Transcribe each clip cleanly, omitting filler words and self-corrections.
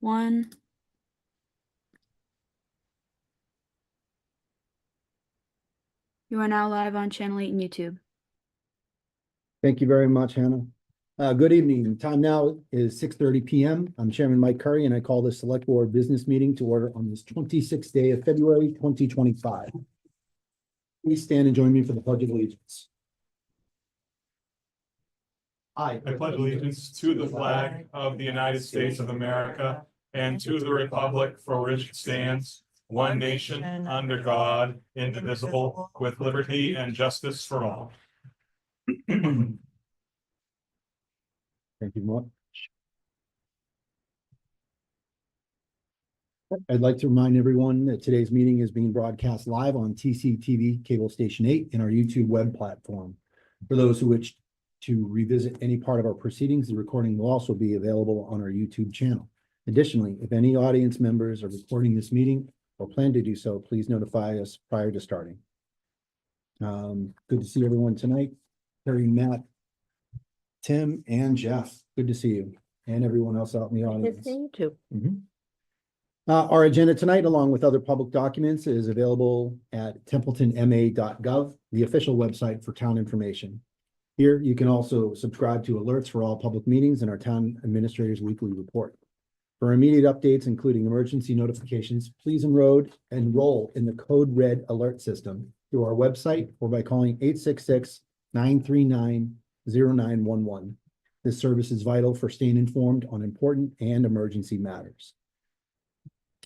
1. You are now live on Channel 8 and YouTube. Thank you very much, Hannah. Good evening. Time now is 6:30 p.m. I'm Chairman Mike Curry, and I call this Select Board Business Meeting to order on this 26th day of February 2025. Please stand and join me for the Pledge of Allegiance. I pledge allegiance to the flag of the United States of America and to the republic for which it stands, one nation, under God, indivisible, with liberty and justice for all. Thank you much. I'd like to remind everyone that today's meeting is being broadcast live on TCTV Cable Station 8 and our YouTube web platform. For those who wish to revisit any part of our proceedings, the recording will also be available on our YouTube channel. Additionally, if any audience members are recording this meeting or plan to do so, please notify us prior to starting. Good to see everyone tonight. Terry, Matt, Tim, and Jeff. Good to see you, and everyone else out in the audience. Good seeing you too. Our agenda tonight, along with other public documents, is available at templetonma.gov, the official website for town information. Here, you can also subscribe to alerts for all public meetings and our town administrator's weekly report. For immediate updates, including emergency notifications, please enroll in the Code Red alert system through our website or by calling 866-939-0911. This service is vital for staying informed on important and emergency matters.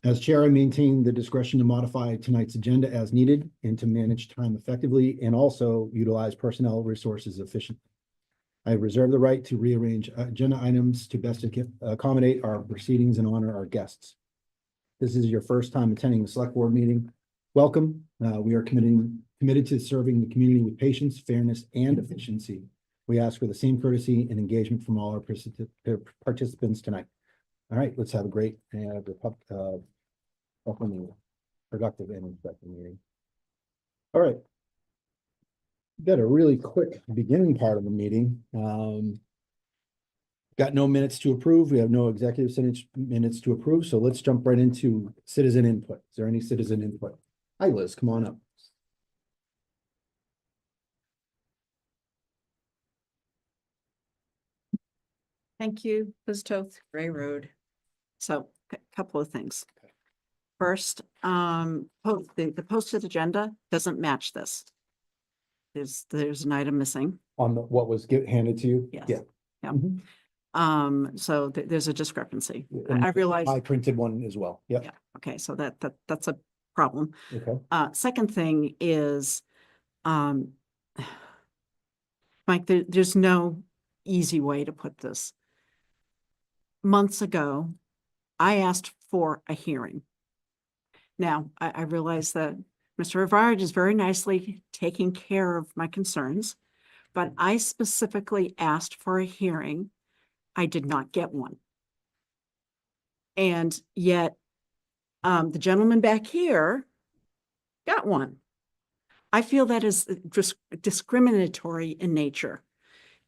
As chair, I maintain the discretion to modify tonight's agenda as needed and to manage time effectively and also utilize personnel resources efficiently. I reserve the right to rearrange agenda items to best accommodate our proceedings and honor our guests. This is your first time attending the select board meeting. Welcome. We are committed to serving the community with patience, fairness, and efficiency. We ask for the same courtesy and engagement from all our participants tonight. All right, let's have a great productive and respectful meeting. All right. Got a really quick beginning part of the meeting. Got no minutes to approve. We have no executive minutes to approve. So let's jump right into citizen input. Is there any citizen input? Hi, Liz, come on up. Thank you, Liz Toth, Gray Road. So a couple of things. First, the posted agenda doesn't match this. There's an item missing. On what was handed to you? Yes. Yeah. Yeah. Mm-hmm. There's a discrepancy. And I realize. I printed one as well. Yep. Yeah. Okay. So that's a problem. Okay. Second thing is, Mike, there's no easy way to put this. Months ago, I asked for a hearing. Now, I realize that Mr. Rivard is very nicely taking care of my concerns, but I specifically asked for a hearing. I did not get one. And yet, the gentleman back here got one. I feel that is just discriminatory in nature.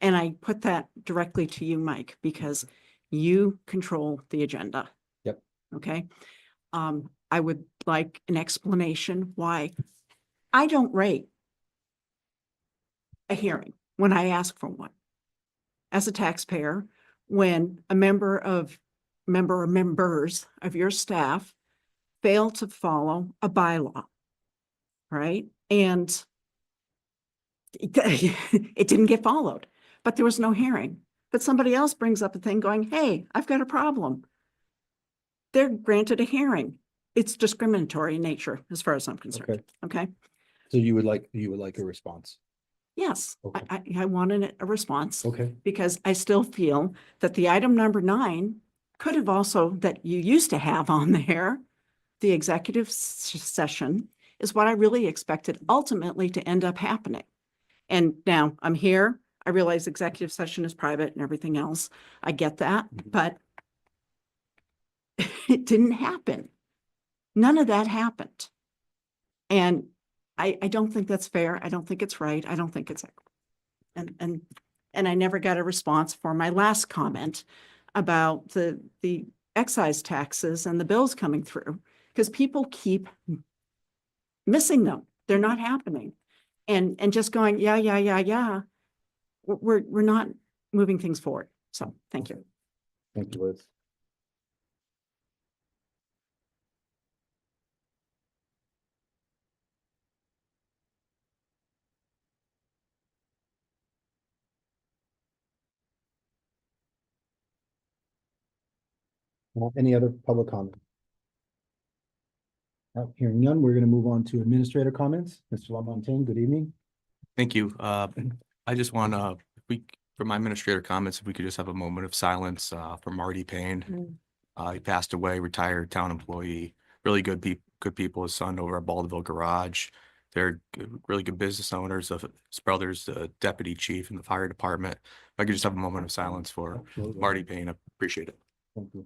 And I put that directly to you, Mike, because you control the agenda. Yep. Okay. I would like an explanation why I don't rate a hearing when I ask for one. As a taxpayer, when a member or members of your staff fail to follow a bylaw, right? And it didn't get followed, but there was no hearing. But somebody else brings up a thing going, hey, I've got a problem. They're granted a hearing. It's discriminatory in nature, as far as I'm concerned. Okay. So you would like a response? Yes, Okay. I wanted a response. Okay. Because I still feel that the item number 9 could have also, that you used to have on there, the executive session is what I really expected ultimately to end up happening. And now I'm here. I realize executive session is private and everything else. I get that, but it didn't happen. None of that happened. And I don't think that's fair. I don't think it's right. I don't think it's equitable. And I never got a response for my last comment about the excise taxes and the bills coming through, because people keep missing them. They're not happening. And just going, yeah. We're not moving things forward. So thank you. Thank you, Liz. Any other public comment? Hearing none, we're going to move on to administrator comments. Mr. LaMontagne, good evening. Thank you. I just want to, for my administrator comments, if we could just have a moment of silence for Marty Payne. He passed away, retired town employee, really good people, his son over at Baldwinville Garage. They're really good business owners. Of his brother's the deputy chief in the fire department. If I could just have a moment of silence for Absolutely. Marty Payne, I appreciate it. Thank you.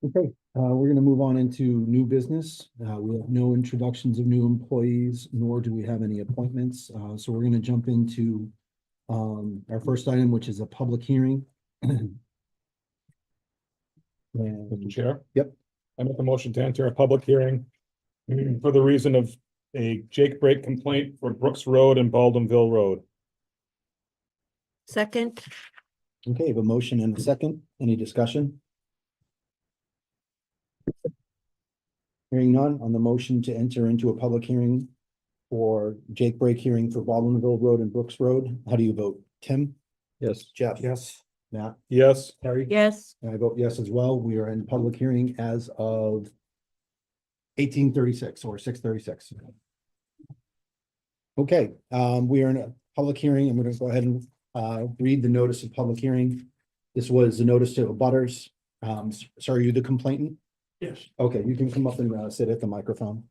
Okay, we're going to move on into new business. We have no introductions of new employees, nor do we have any appointments. So we're going to jump into our first item, which is a public hearing. Mr. And Chair? Yep. I make a motion to enter a public hearing for the reason of a Jake break complaint for Brooks Road and Baldwinville Road. Second. okay, I have a motion and a second. Any discussion? Hearing none on the motion to enter into a public hearing for Jake break hearing for Baldwinville Road and Brooks Road. How do you vote? Tim? Yes. Jeff? Yes. Matt? Yes. Harry? Yes. And I vote yes as well. We are in public hearing as of 18:36 or 6:36. Okay, we are in a public hearing. I'm going to go ahead and read the notice of public hearing. This was the notice to abutters. So are you the complainant? Yes. Okay, you can come up and sit at the microphone.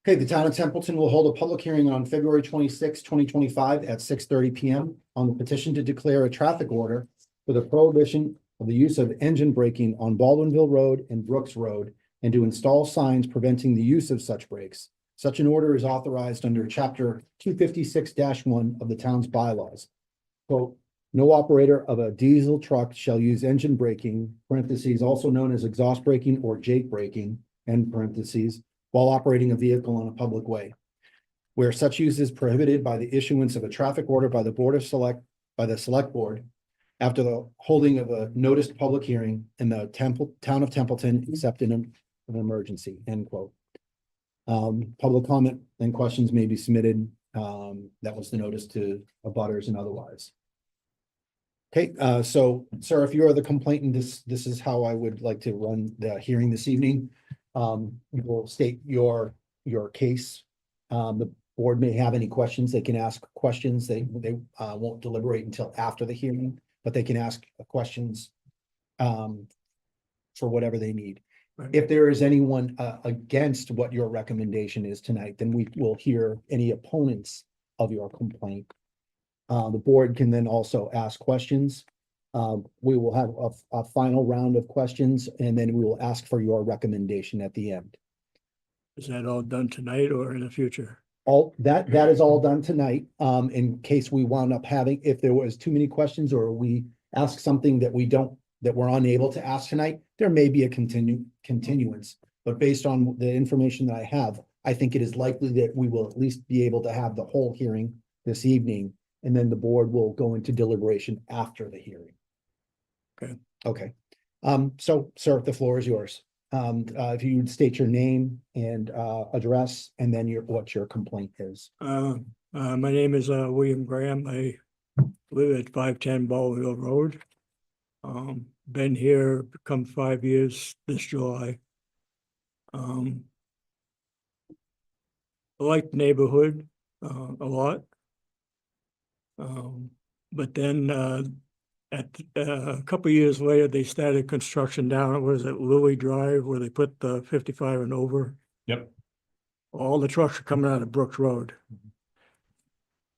Okay, the town of Templeton will hold a public hearing on February 26, 2025 at 6:30 PM on the petition to declare a traffic order for the prohibition of the use of engine braking on Baldwinville Road and Brooks Road and to install signs preventing the use of such brakes. Such an order is authorized under chapter 256-1 of the town's bylaws. Quote, no operator of a diesel truck shall use engine braking, parentheses, also known as exhaust braking or Jake braking, end parentheses, while operating a vehicle on a public way. Where such use is prohibited by the issuance of a traffic order by the select board after the holding of a noticed public hearing in the town of Templeton, except in an emergency, end quote. Public comment and questions may be submitted. That was the notice to abutters and otherwise. Okay, so sir, if you are the complainant, this is how I would like to run the hearing this evening. You will state your case. The board may have any questions. They can ask questions. They won't deliberate until after the hearing, but they can ask questions for whatever they need. If there is anyone against what your recommendation is tonight, then we will hear any opponents of your complaint. The board can then also ask questions. We will have a final round of questions, and then we will ask for your recommendation at the end. Is that all done tonight or in the future? All that is all done tonight. In case we wound up having, if there was too many questions or we ask something that we're unable to ask tonight, there may be a continuance. But based on the information that I have, I think it is likely that we will at least be able to have the whole hearing this evening, and then the board will go into deliberation after the hearing. Okay. Okay. So sir, the floor is yours. If you would state your name and address, and then what your complaint is. My name is William Graham. I live at 510 Baldwinville Road. Been here, become 5 years this July. I like the neighborhood a lot. But then a couple of years later, they started construction down, what is it, Lily Drive, where they put the 55 and over. Yep. All the trucks are coming out of Brooks Road.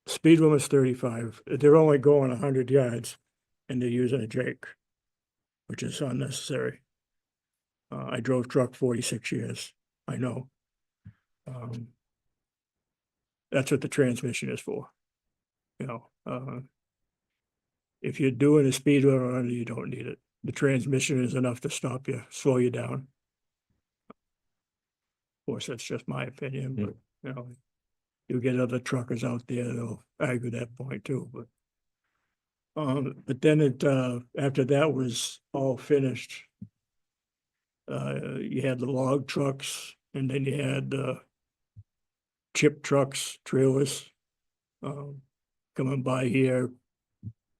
Speed limit is 35. They're only going 100 yards. and they're using a Jake, which is unnecessary. I drove truck 46 years, I know. That's what the transmission is for. You know, if you're doing a speed limit under, you don't need it. The transmission is enough to stop you, slow you down. Of course, that's just my opinion, but, you know, you get other truckers out there that'll argue that point too, but. But then after that was all finished, you had the log trucks, and then you had chip trucks, trailers, coming by here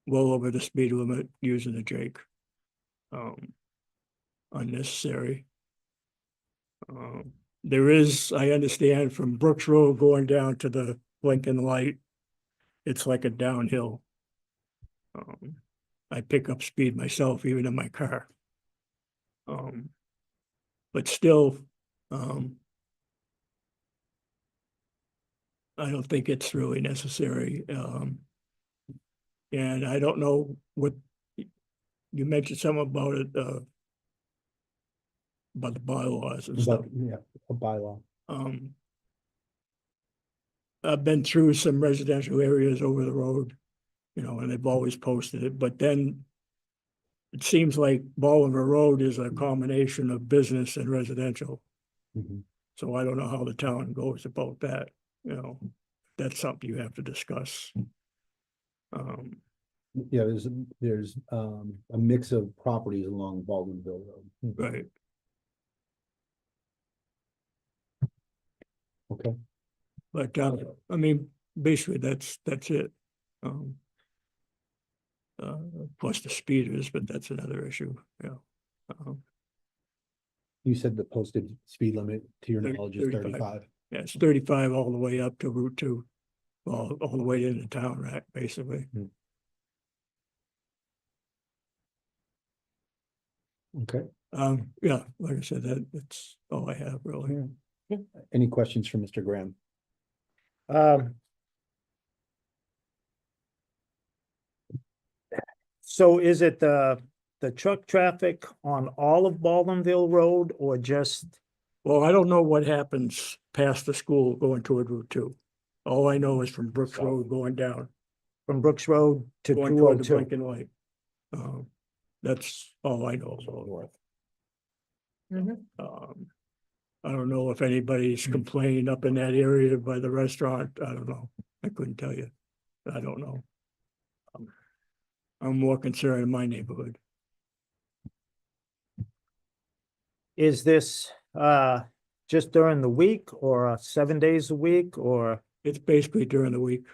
well over the speed limit using a Jake. Unnecessary. There is, I understand, from Brooks Road going down to the blinking light, it's like a downhill. I pick up speed myself, even in my car. But still, I don't think it's really necessary. And I don't know what, you mentioned something about it, about the bylaws and stuff. Yeah, a bylaw. I've been through some residential areas over the road, you know, and they've always posted it, but then it seems like Baldwinville Road is a combination of business and residential. Mhm. So I don't know how the town goes about that, you know, that's something you have to discuss. Yeah, there's a mix of properties along Baldwinville Road. Right. Okay. But, I mean, basically, that's it. Plus the speeders, but that's another issue, yeah. You said the posted speed limit, to your 30, knowledge, is 35. 35. Yeah, it's 35 all the way up to Route 2, all the way into town, right, basically. Okay. Yeah, like I said, that's all I have really. Any questions for Mr. Graham? So is it the truck traffic on all of Baldwinville Road or just, Well, I don't know what happens past the school going toward Route 2. All I know is from Brooks Road going down, from Brooks Road to going two toward oh the two? blinking light. That's all I know. I don't know if anybody's complained up in that area by the restaurant. I don't know. I couldn't tell you. I don't know. I'm more concerned in my neighborhood. Is this just during the week or 7 days a week or It's basically during the week.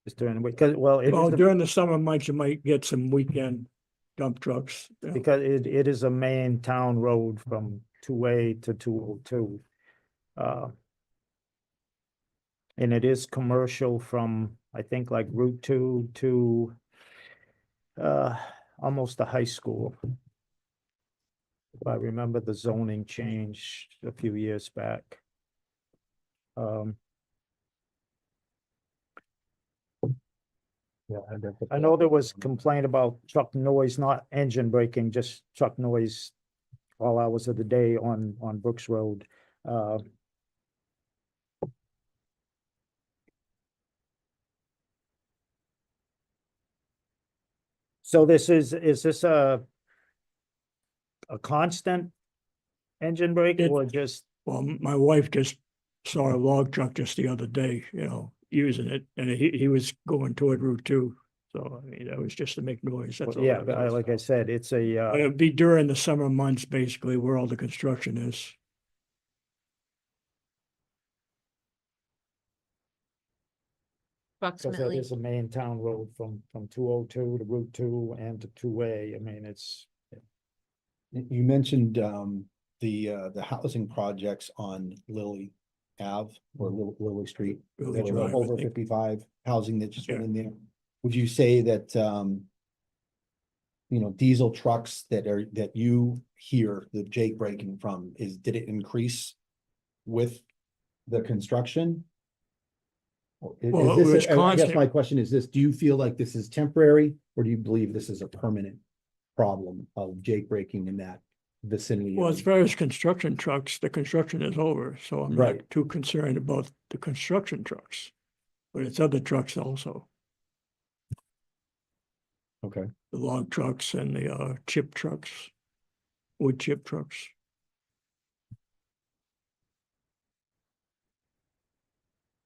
just during the week? Because, well, it Well, is, during the summer months, you might get some weekend dump trucks. you know. because it is a main town road from 2A to 202. And it is commercial from, I think, like Route 2 to almost the high school. If I remember, the zoning changed a few years back. Yeah, I know there was complaint about truck noise, not engine braking, just truck noise all hours of the day on Brooks Road. So is this a constant engine brake It- or just, Well, my wife just saw a log truck just the other day, you know, using it, and he was going toward Route 2. So, I mean, that was just to make noise. That's all. yeah, that was. like I said, it's a, It'd be during the summer months, basically, where all the construction is. because that Approximately. is a main town road from 202 to Route 2 and to 2A. I mean, it's, You mentioned the housing projects on Lily Ave or Lily Street. Lily There was Drive, I over think. 55 housing that just went Yeah. in there. Would you say that diesel trucks that you hear the Jake braking from did it increase with the construction? Or Well, is it was this, I guess constant. my question is this, do you feel like this is temporary Or do you believe this is a permanent problem of Jake breaking in that vicinity? Well, of- as far as construction trucks, the construction is over, so I'm not Right. too concerned about the construction trucks. But it's other trucks also, Okay, the log trucks and the chip trucks, wood chip trucks.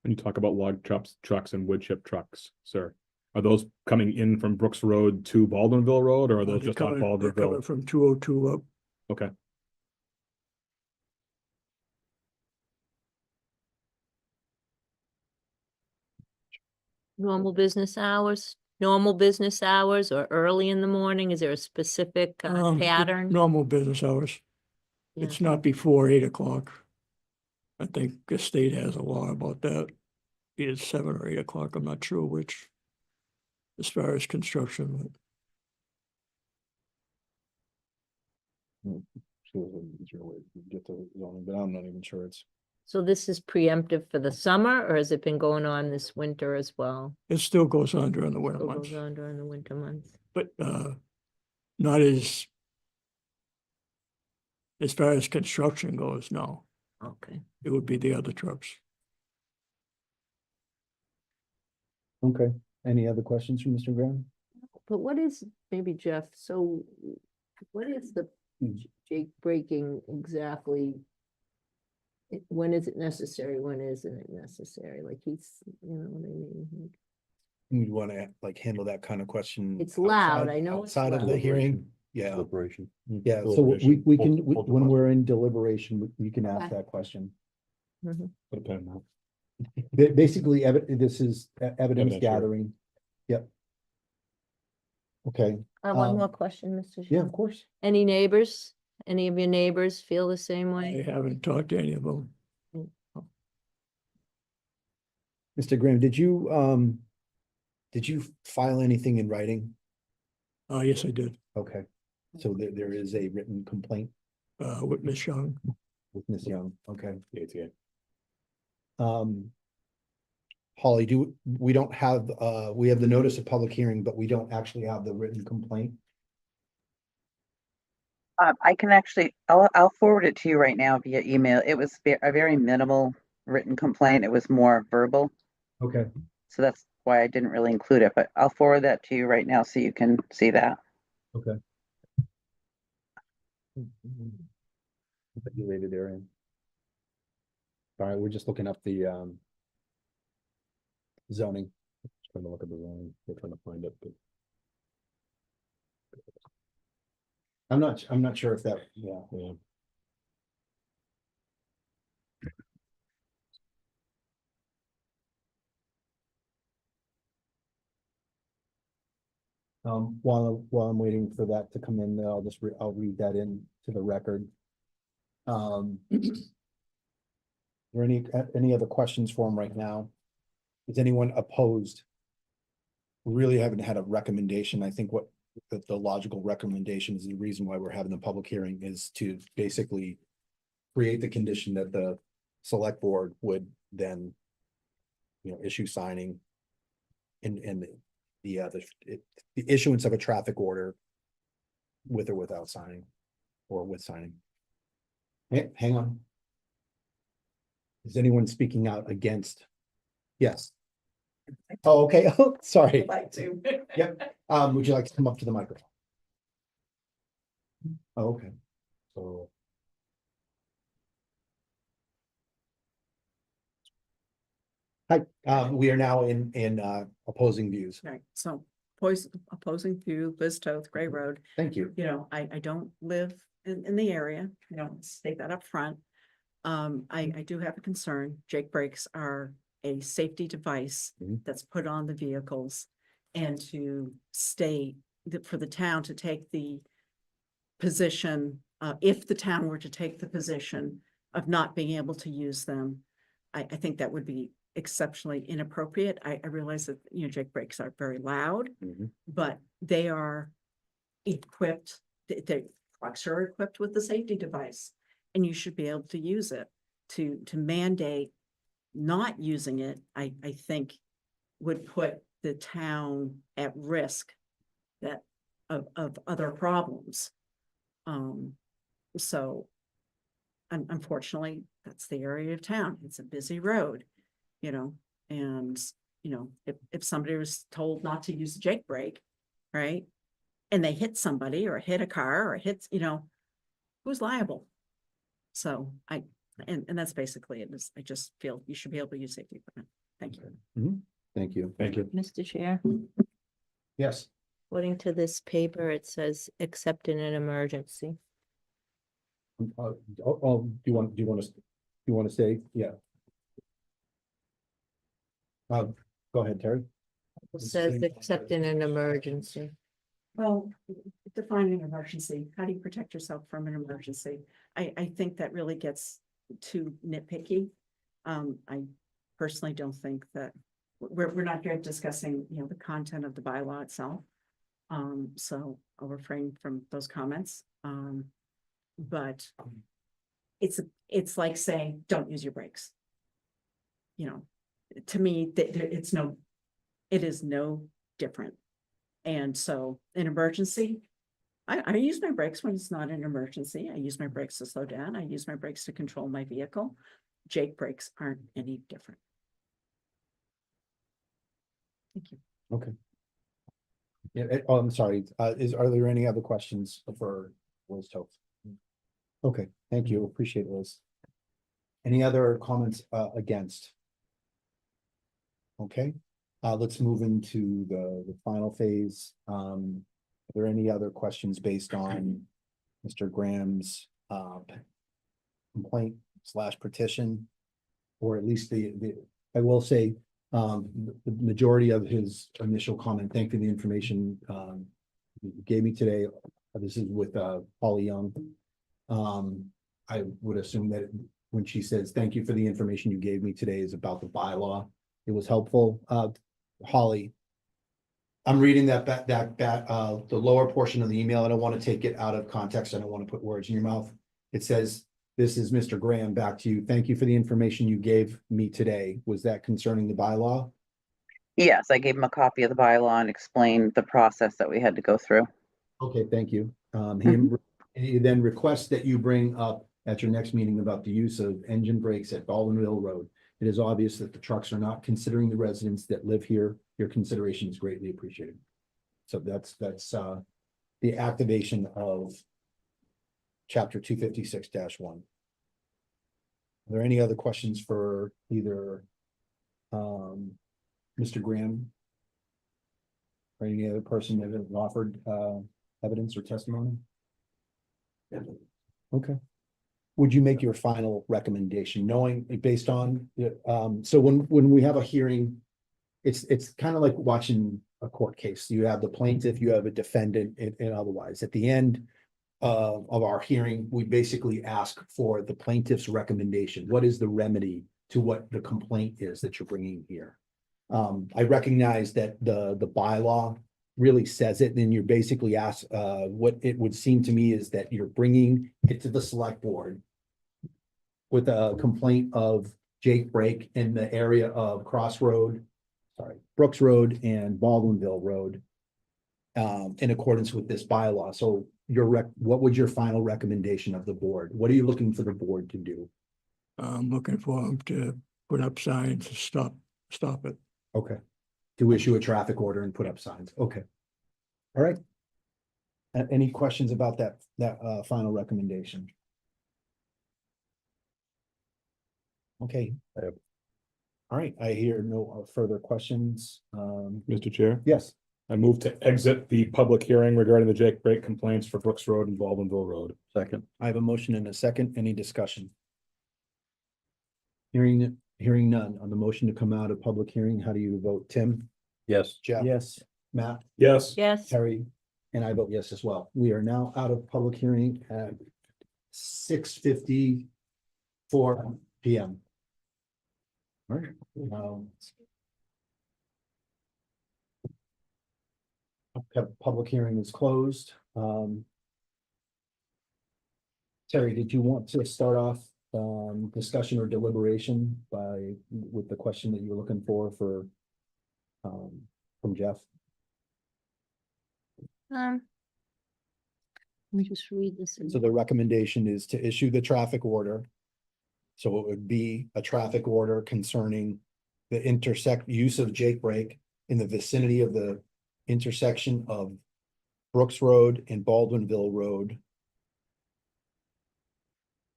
When you talk about log trucks and wood chip trucks, sir, are those coming in from Brooks Road to Baldwinville Road, or are those They're just on they're coming Baldwinville? from 202 up. Okay. Normal business hours or early in the morning? Is there a specific pattern? Normal business hours. Yeah. It's not before 8 o'clock. I think the state has a law about that. Either 7 or 8 o'clock, I'm not sure which. As far as construction, but get the zoning, but I'm not even sure it's. So this is preemptive for the summer, or has it been going on this winter as well? it still goes on during the winter Still months. goes on during the winter months? But not as far as construction goes, no. Okay. It would be the other trucks. Okay, any other questions from Mr. Graham? But what is, maybe Jeff, so what is the Jake breaking exactly? When is it necessary? When isn't it necessary? Like he's, you know what I mean? You'd want to like handle that kind of question. It's loud, outside- I know it's Outside of the loud. hearing, yeah, Deliberation. yeah, so we can, when we're in deliberation, we can ask Okay. that question. Mhm. Put a pin now. Basically, this is evidence Evidentiary. gathering, yep. Okay, One Um, more question, Mr. yeah, Chairman. of course. Any neighbors? Any of your neighbors feel the same I way? haven't talked to any of them. Mr. Graham, did you file anything in writing? Yes, I did. Okay, so there is a written complaint With Ms. Young. with Ms. Young, okay. ATA. Holly, we don't have, we have the notice of public hearing, but we don't actually have the written complaint. I can actually, I'll forward it to you right now via email. It was a very minimal written complaint. It was more verbal. Okay. So that's why I didn't really include it, but I'll forward that to you right now so you can see that. Okay. Regulated area. All right, we're just looking up the zoning. Trying to look at the zoning, we're trying to find it, but I'm not sure if that, yeah. yeah. While I'm waiting for that to come in, I'll read that in to the record. Are there any other questions for him right now? Is anyone opposed? We really haven't had a recommendation. I think what the logical recommendation is the reason why we're having the public hearing is to basically create the condition that the select board would then, issue signing and the issuance of a traffic order with or without signing or with signing. Hang on. Is anyone speaking out against? Yes. Oh, okay. Oh, sorry. Like to. Yep. Would you like to come up to the microphone? Oh, okay. So. Hi, we are now in opposing views. Right, so opposing view, Liz Toth, Gray Road. Thank you. You know, I don't live in the area, state that up front. I do have a concern. Jake brakes are a safety device Mhm. that's put on the vehicles. And to state that for the town to take the position, if the town were to take the position of not being able to use them, I think that would be exceptionally inappropriate. I realize that, Jake brakes are very loud, Mhm. but they are equipped, the trucks are equipped with the safety device. And you should be able to use it. To mandate not using it, I think would put the town at risk that of other problems. So unfortunately, that's the area of town. It's a busy road, you know, and, you know, if somebody was told not to use the Jake brake, right? And they hit somebody or hit a car or hits, you know, who's liable? So and that's basically it. I just feel you should be able to use safety equipment. Thank you. Thank you. Thank you. Mr. Chair, Yes. according to this paper, it says except in an emergency. Do you want to say, yeah. Go ahead, Terry. It says except in an emergency. Well, define an emergency. How do you protect yourself from an emergency? I think that really gets too nitpicky. I personally don't think that we're not here discussing, you know, the content of the bylaw itself. So I'll refrain from those comments. But it's like saying, don't use your brakes. You know, to me, it is no different. And so an emergency, I use my brakes when it's not an emergency. I use my brakes to slow down. I use my brakes to control my vehicle. Jake brakes aren't any different. Thank you. Okay. Yeah, I'm sorry. Are there any other questions for Liz Toth? Okay, thank you. Appreciate it, Liz. Any other comments against? Okay, let's move into the final phase. Are there any other questions based on Mr. Graham's complaint / petition? Or at least I will say, the majority of his initial comment, thank you for the information you gave me today. This is with Polly Young. I would assume that when she says, thank you for the information you gave me today is about the bylaw. It was helpful. Holly, I'm reading the lower portion of the email. I don't want to take it out of context. I don't want to put words in your mouth. It says, this is Mr. Graham, back to you. Thank you for the information you gave me today. Was that concerning the bylaw? Yes, I gave him a copy of the bylaw and explained the process that we had to go through. Okay, thank you. He then requests that you bring up at your next meeting about the use of engine brakes at Baldwinville Road. It is obvious that the trucks are not considering the residents that live here. Your consideration is greatly appreciated. So that's the activation of chapter 256-1. Are there any other questions for either Mr. Graham or any other person that has offered evidence or testimony? Okay. Would you make your final recommendation, knowing based on so when we have a hearing, it's kind of like watching a court case. You have the plaintiff, you have a defendant, and otherwise. At the end of our hearing, we basically ask for the plaintiff's recommendation. What is the remedy to what the complaint is that you're bringing here? I recognize that the bylaw really says it, and you're basically asked, what it would seem to me is that you're bringing it to the select board with a complaint of Jake brake in the area of Brooks Road and Baldwinville Road in accordance with this bylaw. So what would your final recommendation of the board? What are you looking for the board to do? I'm looking for them to put up signs to stop it. Okay. To issue a traffic order and put up signs. Okay. All right. Any questions about that final recommendation? Okay. All right, I hear no further questions. Mr. Chair, Yes, I move to exit the public hearing regarding the Jake brake complaints for Brooks Road and Baldwinville Road. second. I have a motion and a second. Any discussion? Hearing none on the motion to come out of public hearing, how do you vote? Tim? Yes. Jeff? Yes. Matt? Yes. Yes, Terry? And I vote yes as well. We are now out of public hearing at 6:54 PM. All right. Public hearing is closed. Terry, did you want to start off discussion or deliberation with the question that you're looking for from Jeff? Let me just read this. So the recommendation is to issue the traffic order. So it would be a traffic order concerning the use of Jake Brake in the vicinity of the intersection of Brooks Road and Baldwinville Road.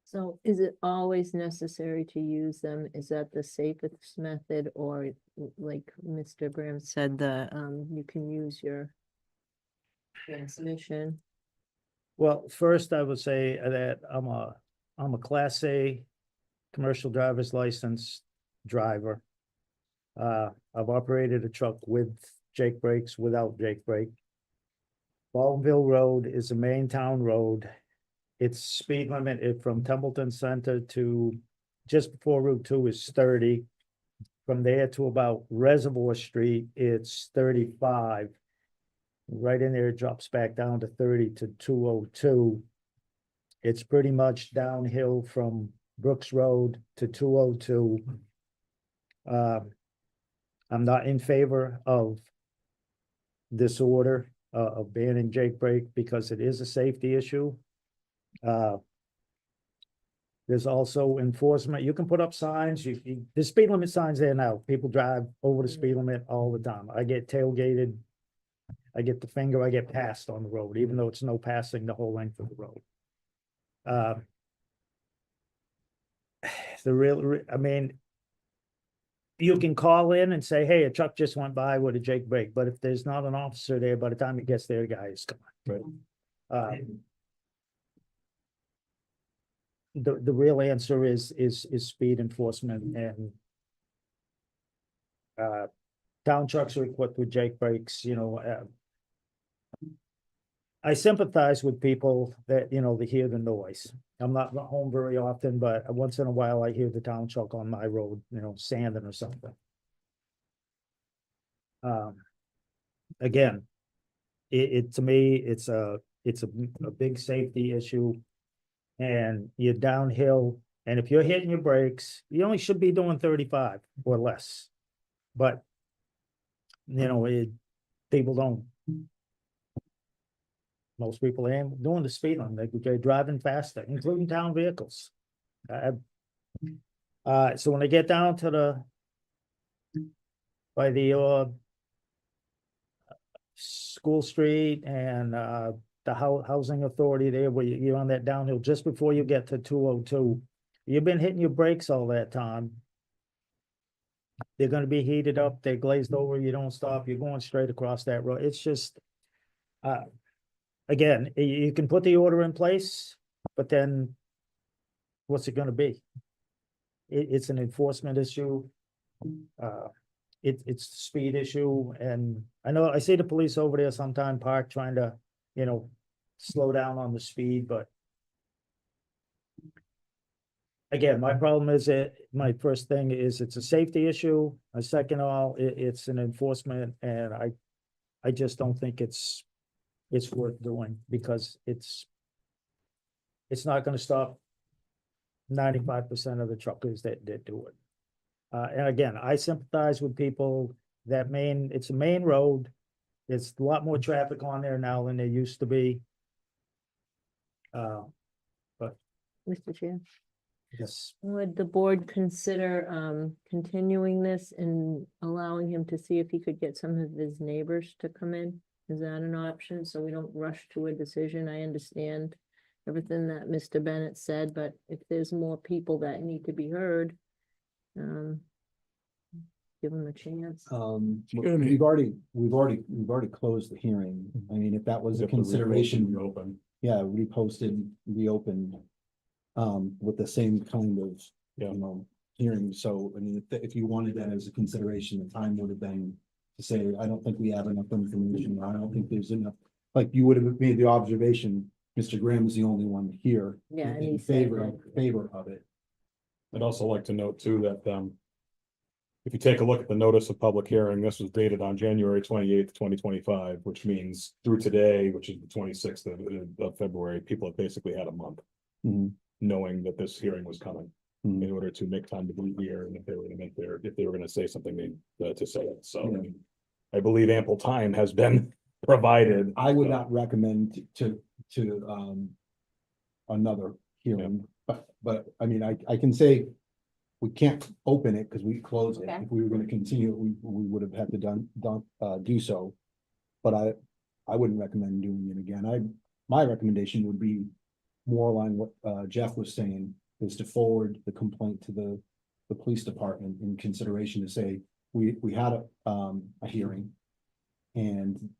So is it always necessary to use them? Is that the safest method, or like Mr. Graham said, you can use your transmission? Well, first I would say that I'm a Class A commercial driver's license driver. I've operated a truck with Jake brakes, without Jake brake. Baldwinville Road is a main town road. Its speed limit from Templeton Center to just before Route 2 is 30. From there to about Reservoir Street, it's 35. Right in there, it drops back down to 30 to 202. It's pretty much downhill from Brooks Road to 202. I'm not in favor of this order of banning Jake brake because it is a safety issue. There's also enforcement. You can put up signs. There's speed limit signs there now. People drive over the speed limit all the time. I get tailgated. I get the finger, I get passed on the road, even though it's no passing the whole length of the road. I mean, you can call in and say, hey, a truck just went by with a Jake brake, but if there's not an officer there, by the time it gets there, the guy is gone. Right. The real answer is speed enforcement, and town trucks are equipped with Jake brakes, I sympathize with people that, they hear the noise. I'm not home very often, but once in a while I hear the town truck on my road, sanding or something. Again, to me, it's a big safety issue. And you're downhill, and if you're hitting your brakes, you only should be doing 35 or less. But, people don't. Most people ain't doing the speed limit, they're driving faster, including town vehicles. So when I get down to by the School Street and the housing authority there, where you're on that downhill just before you get to 202, you've been hitting your brakes all that time. They're gonna be heated up, they're glazed over, you don't stop, you're going straight across that road. It's just, again, you can put the order in place, but then what's it gonna be? It's an enforcement issue. It's a speed issue, and I know I see the police over there sometime parked trying to, slow down on the speed, but again, my problem is my first thing is it's a safety issue. My second of all, it's an enforcement, and I just don't think it's worth doing, because it's not gonna stop 95% of the truckers that do it. And again, I sympathize with people it's a main road. There's a lot more traffic on there now than there used to be. But Mr. Chair, yes, would the board consider continuing this and allowing him to see if he could get some of his neighbors to come in? Is that an option? So we don't rush to a decision. I understand everything that Mr. Bennett said, but if there's more people that need to be heard, give them a chance. We've already closed the hearing. I mean, if that was a consideration, Open. yeah, reposted, reopened, with the same kind of, Yeah. hearing. So, I mean, if you wanted that as a consideration, the time would have been to say, I don't think we have enough information. I don't think there's enough, like you would have made the observation, Mr. Graham is the only one here. Yeah, and In he said favor of it. I'd also like to note too that, if you take a look at the notice of public hearing, this was dated on January 28th, 2025, which means through today, which is the 26th of February, people have basically had a month. Mhm. Knowing that this hearing was coming, in order to make time to be here, and if they were gonna say something, to say it. So I mean, I believe ample time has been provided. I would not recommend to, another hearing, but I mean, I can say we can't open it because we closed it. Okay. If we were gonna continue, we would have had to do so. But I wouldn't recommend doing it again. My recommendation would be more along what, Jeff was saying, is to forward the complaint to the police department in consideration to say, we had a hearing. And,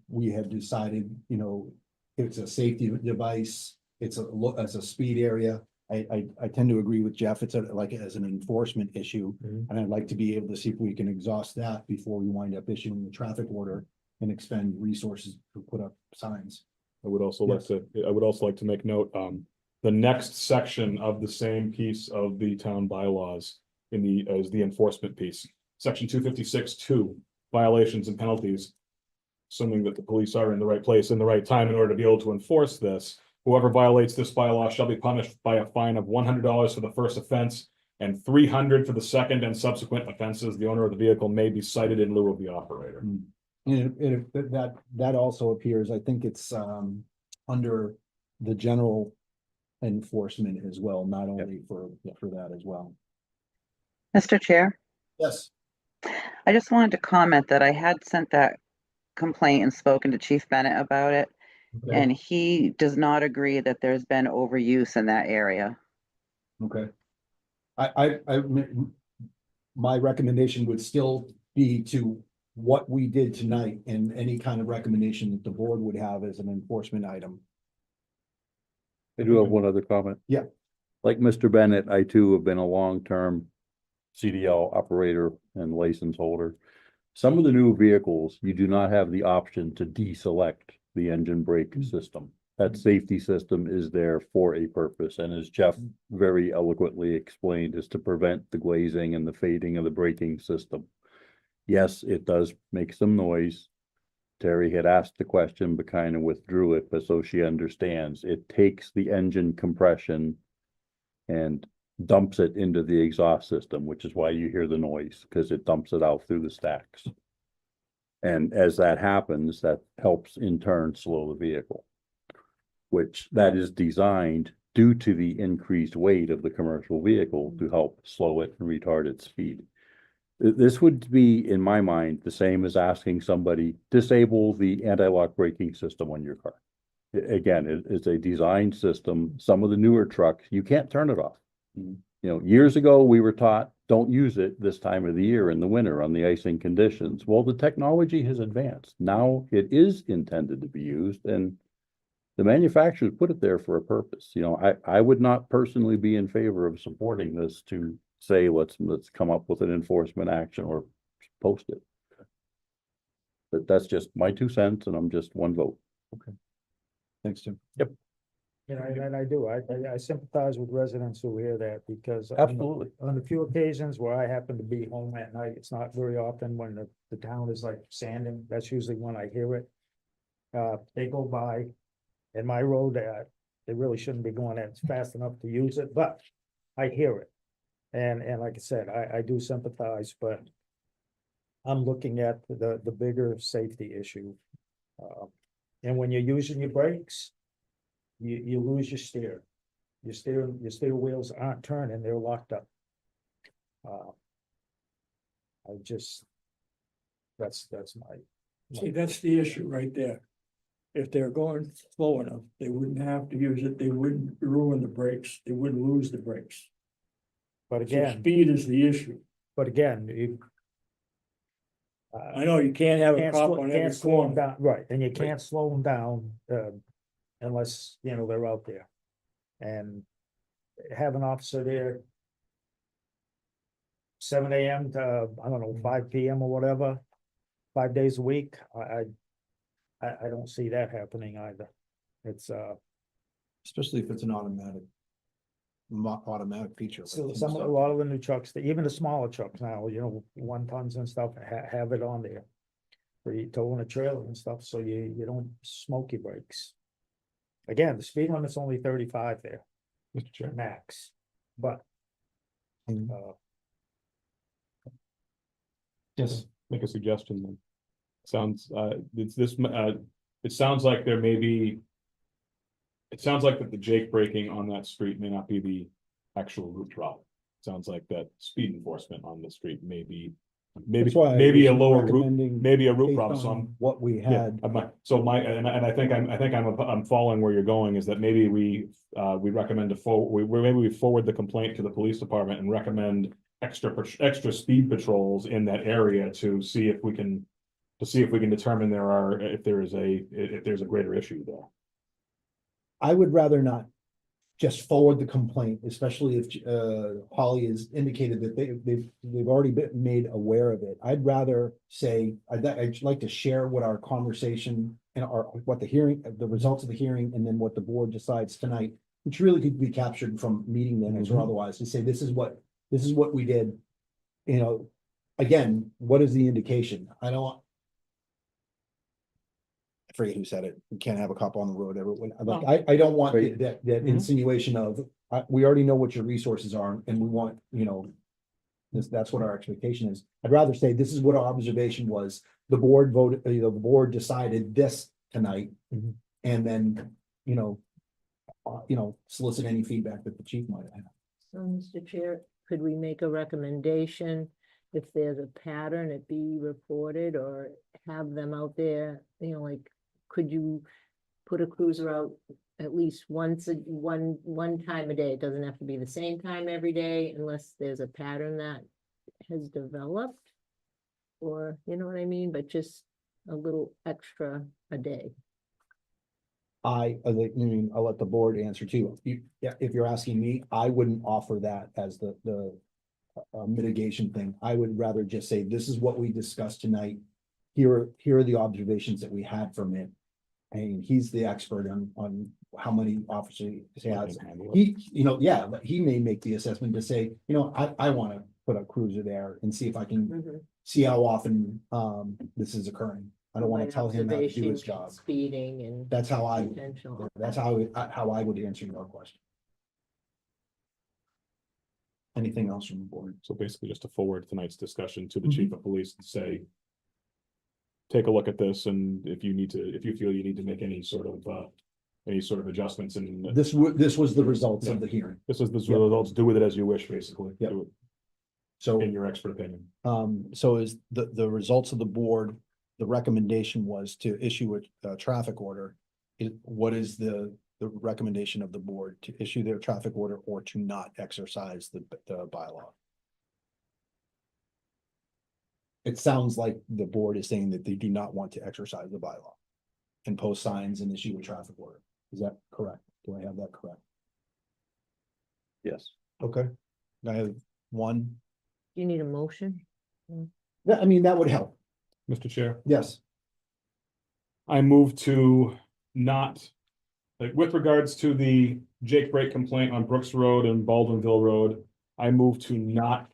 we have decided, you know, it's a safety device, it's as a speed area. I tend to agree with Jeff, it's like as an enforcement issue. Mhm. And I'd like to be able to see if we can exhaust that before we wind up issuing the traffic order and expend resources to put up signs. I would also like to make note, the next section of the same piece of the town bylaws is the enforcement piece. Section 256(2), violations and penalties. Assuming that the police are in the right place in the right time in order to be able to enforce this. Whoever violates this bylaw shall be punished by a fine of $100 for the first offense and $300 for the second and subsequent offenses. The owner of the vehicle may be cited in lieu of the operator. And that also appears, I think it's under the general enforcement as well, not only for that as well. Mr. Chair, Yes. I just wanted to comment that I had sent that complaint and spoken to Chief Bennett about it, and he does not agree that there's been overuse in that area. Okay. My recommendation would still be to what we did tonight and any kind of recommendation that the board would have as an enforcement item. I do have one other comment. Yeah. Like Mr. Bennett, I too have been a long-term CDL operator and license holder. Some of the new vehicles, you do not have the option to deselect the engine brake system. That safety system is there for a purpose, and as Jeff very eloquently explained, is to prevent the glazing and the fading of the braking system. Yes, it does make some noise. Terry had asked the question, but kind of withdrew it, but so she understands. It takes the engine compression and dumps it into the exhaust system, which is why you hear the noise, because it dumps it out through the stacks. And as that happens, that helps in turn slow the vehicle, which that is designed due to the increased weight of the commercial vehicle to help slow it and retard its speed. This would be, in my mind, the same as asking somebody disable the anti-lock braking system on your car. Again, it's a design system. Some of the newer trucks, you can't turn it off. You know, years ago, we were taught, don't use it this time of the year in the winter on the icing conditions. Well, the technology has advanced. Now it is intended to be used, and the manufacturers put it there for a purpose. You know, I would not personally be in favor of supporting this to say, let's come up with an enforcement action or post it. But that's just my 2 cents, and I'm just one vote. Thanks, Tim. Yep. You know, and I do, I sympathize with residents who hear that because. Absolutely. On the few occasions where I happen to be home at night, it's not very often when the town is like sanding, that's usually when I hear it. They go by in my road, they really shouldn't be going at fast enough to use it, but I hear it. And like I said, I do sympathize, but I'm looking at the bigger safety issue. And when you're using your brakes, you lose your steer. Your steer wheels aren't turning, they're locked up. That's my. See, that's the issue right there. If they're going slow enough, they wouldn't have to use it, they wouldn't ruin the brakes, they wouldn't lose the brakes. But So again, speed is the issue. you. I know you can't have a Can't cop slow, on can't every slow them corner. down, right, and you can't slow them down, unless, you know, they're out there. And have an officer there. 7 AM to, I don't know, 5 PM or whatever, 5 days a week, I don't see that happening either. It's, Especially if it's an automatic feature. so a lot of the new trucks, even the smaller trucks now, you know, 1 tons and stuff, have it on there. For you towing a trailer and stuff, so you don't smoke your brakes. Again, the speed limit's only 35 there, Mr. Chair. max, but. Yes. Make a suggestion then. Sounds, it's this, it sounds like there may be. It sounds like that the Jake braking on that street may not be the actual route problem. Sounds like that speed enforcement on the street may be. Maybe, That's why I maybe a was lower route, recommending maybe a route based problem, so on I'm. what we Yeah, had. so my, and I think I'm following where you're going, is that maybe we recommend maybe we forward the complaint to the police department and recommend extra speed patrols in that area to see if we can. To see if we can determine if there's a greater issue there. I would rather not just forward the complaint, especially if Holly has indicated that they've already been made aware of it. I'd rather say, I'd like to share what our conversation and what the results of the hearing, and then what the board decides tonight, which really could be captured from meeting minutes or otherwise, to say, this is what we did. You know, again, what is the indication? I forget who said it. We can't have a cop on the road. Everyone, like, I don't want Right. that insinuation of, we already know what your resources are, and we want, that's what our expectation is. I'd rather say, this is what our observation was. The board voted, the board decided this tonight. And then, solicit any feedback that the chief might have. So, Mr. Chair, could we make a recommendation? If there's a pattern, it be reported, or have them out there, like, could you put a cruiser out at least one time a day? It doesn't have to be the same time every day, unless there's a pattern that has developed. Or, you know what I mean, but just a little extra a day. I'll let the board answer too. If you're asking me, I wouldn't offer that as the mitigation thing. I would rather just say, this is what we discussed tonight. Here are the observations that we had from it. And he's the expert on how many officers he has. But he may make the assessment to say, I want to put a cruiser there and see if I can see how often this is occurring. I don't want to tell him how to do his job. Speeding and. That's how I would answer your question. Anything else from the board? So basically just to forward tonight's discussion to the chief of police and say. Take a look at this, and if you feel you need to make any sort of adjustments, and This was the results of the hearing. this is the results, do with it as you wish, basically. Yep. Do it So, in your expert opinion. so is the results of the board, the recommendation was to issue a traffic order. What is the recommendation of the board, to issue their traffic order or to not exercise the bylaw? It sounds like the board is saying that they do not want to exercise the bylaw and post signs and issue a traffic order. Is that correct? Do I have that correct? Yes. Okay. I have one. You need a motion? That would help. Mr. Chair, Yes. I move to not, like, with regards to the Jake Brake complaint on Brooks Road and Baldwinville Road, I move to not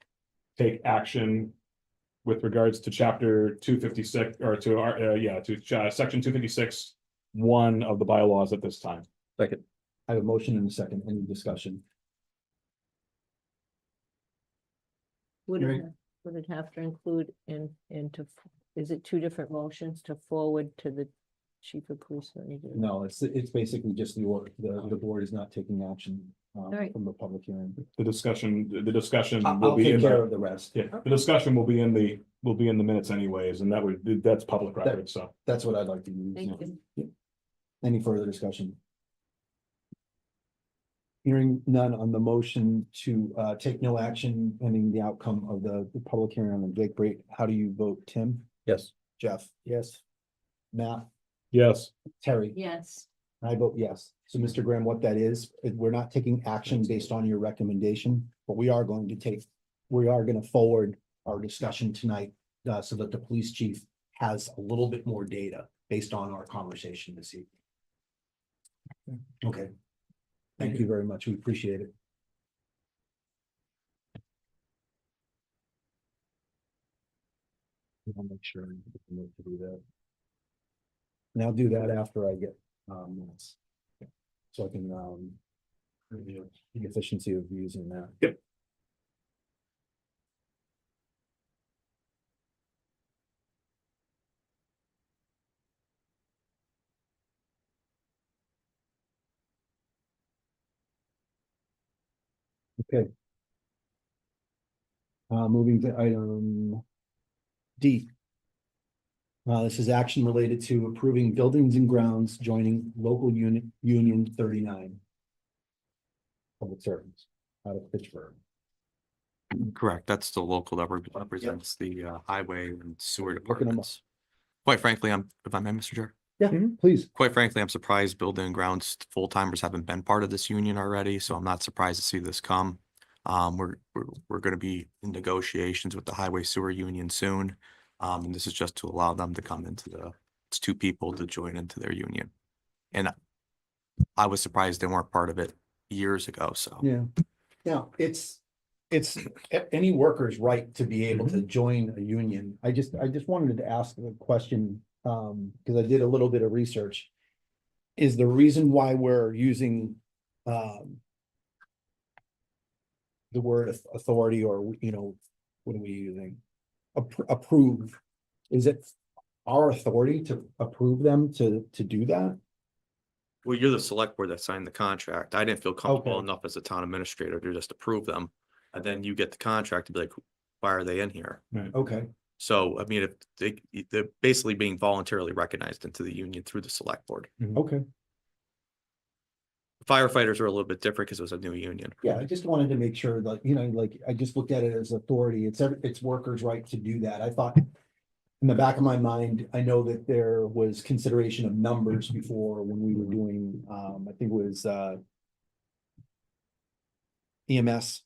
take action with regards to chapter 256, or to section 256(1) of the bylaws at this time. Second. I have a motion and a second. Any discussion? Would Right. it have to include is it two different motions to forward to the chief of police? No, it's basically just the order. The board is not taking action right. from the public hearing. The discussion will I'll be take in care the, of the rest. yeah, the discussion will be in the minutes anyways, and that's public record, so. That's what I'd like to use. Thank you. Yeah. Any further discussion? Hearing none on the motion to take no action pending the outcome of the public hearing on the Jake Brake. How do you vote, Tim? Yes. Jeff? Yes. Matt? Yes. Terry? Yes. I vote yes. So, Mr. Graham, what that is, we're not taking action based on your recommendation, but we are going to forward our discussion tonight so that the police chief has a little bit more data based on our conversation this evening. Okay. Thank you very much. We appreciate it. I'll make sure to do that. And I'll do that after I get minutes. So I can review the efficiency of using that. Yep. Moving to item D. This is action related to approving buildings and grounds joining local unit Union 39. Public servants out of Pittsburgh. Correct. That's the local that represents the highway and sewer Looking 'em up. departments. Quite frankly, if I may, Mr. Chair, Yeah, please. quite frankly, I'm surprised building and grounds full-timers haven't been part of this union already, so I'm not surprised to see this come. We're gonna be in negotiations with the highway sewer union soon. And this is just to allow them to come into it's two people to join into their union. And I was surprised they weren't part of it years ago, so. Yeah. Now, it's any worker's right to be able to join a union. I just wanted to ask the question, because I did a little bit of research. Is the reason why we're using the word authority, or, what are we using? Approve, is it our authority to approve them to do that? Well, you're the select board that signed the contract. I didn't feel comfortable Okay. enough as a town administrator to just approve them. And then you get the contract to be like, why are they in here? Okay, So, I mean, if they're basically being voluntarily recognized into the union through the select board. okay. Firefighters are a little bit different because it was a new union. Yeah, I just wanted to make sure that, I just looked at it as authority. It's workers' right to do that. I thought in the back of my mind, I know that there was consideration of numbers before when we were doing, I think it was EMS.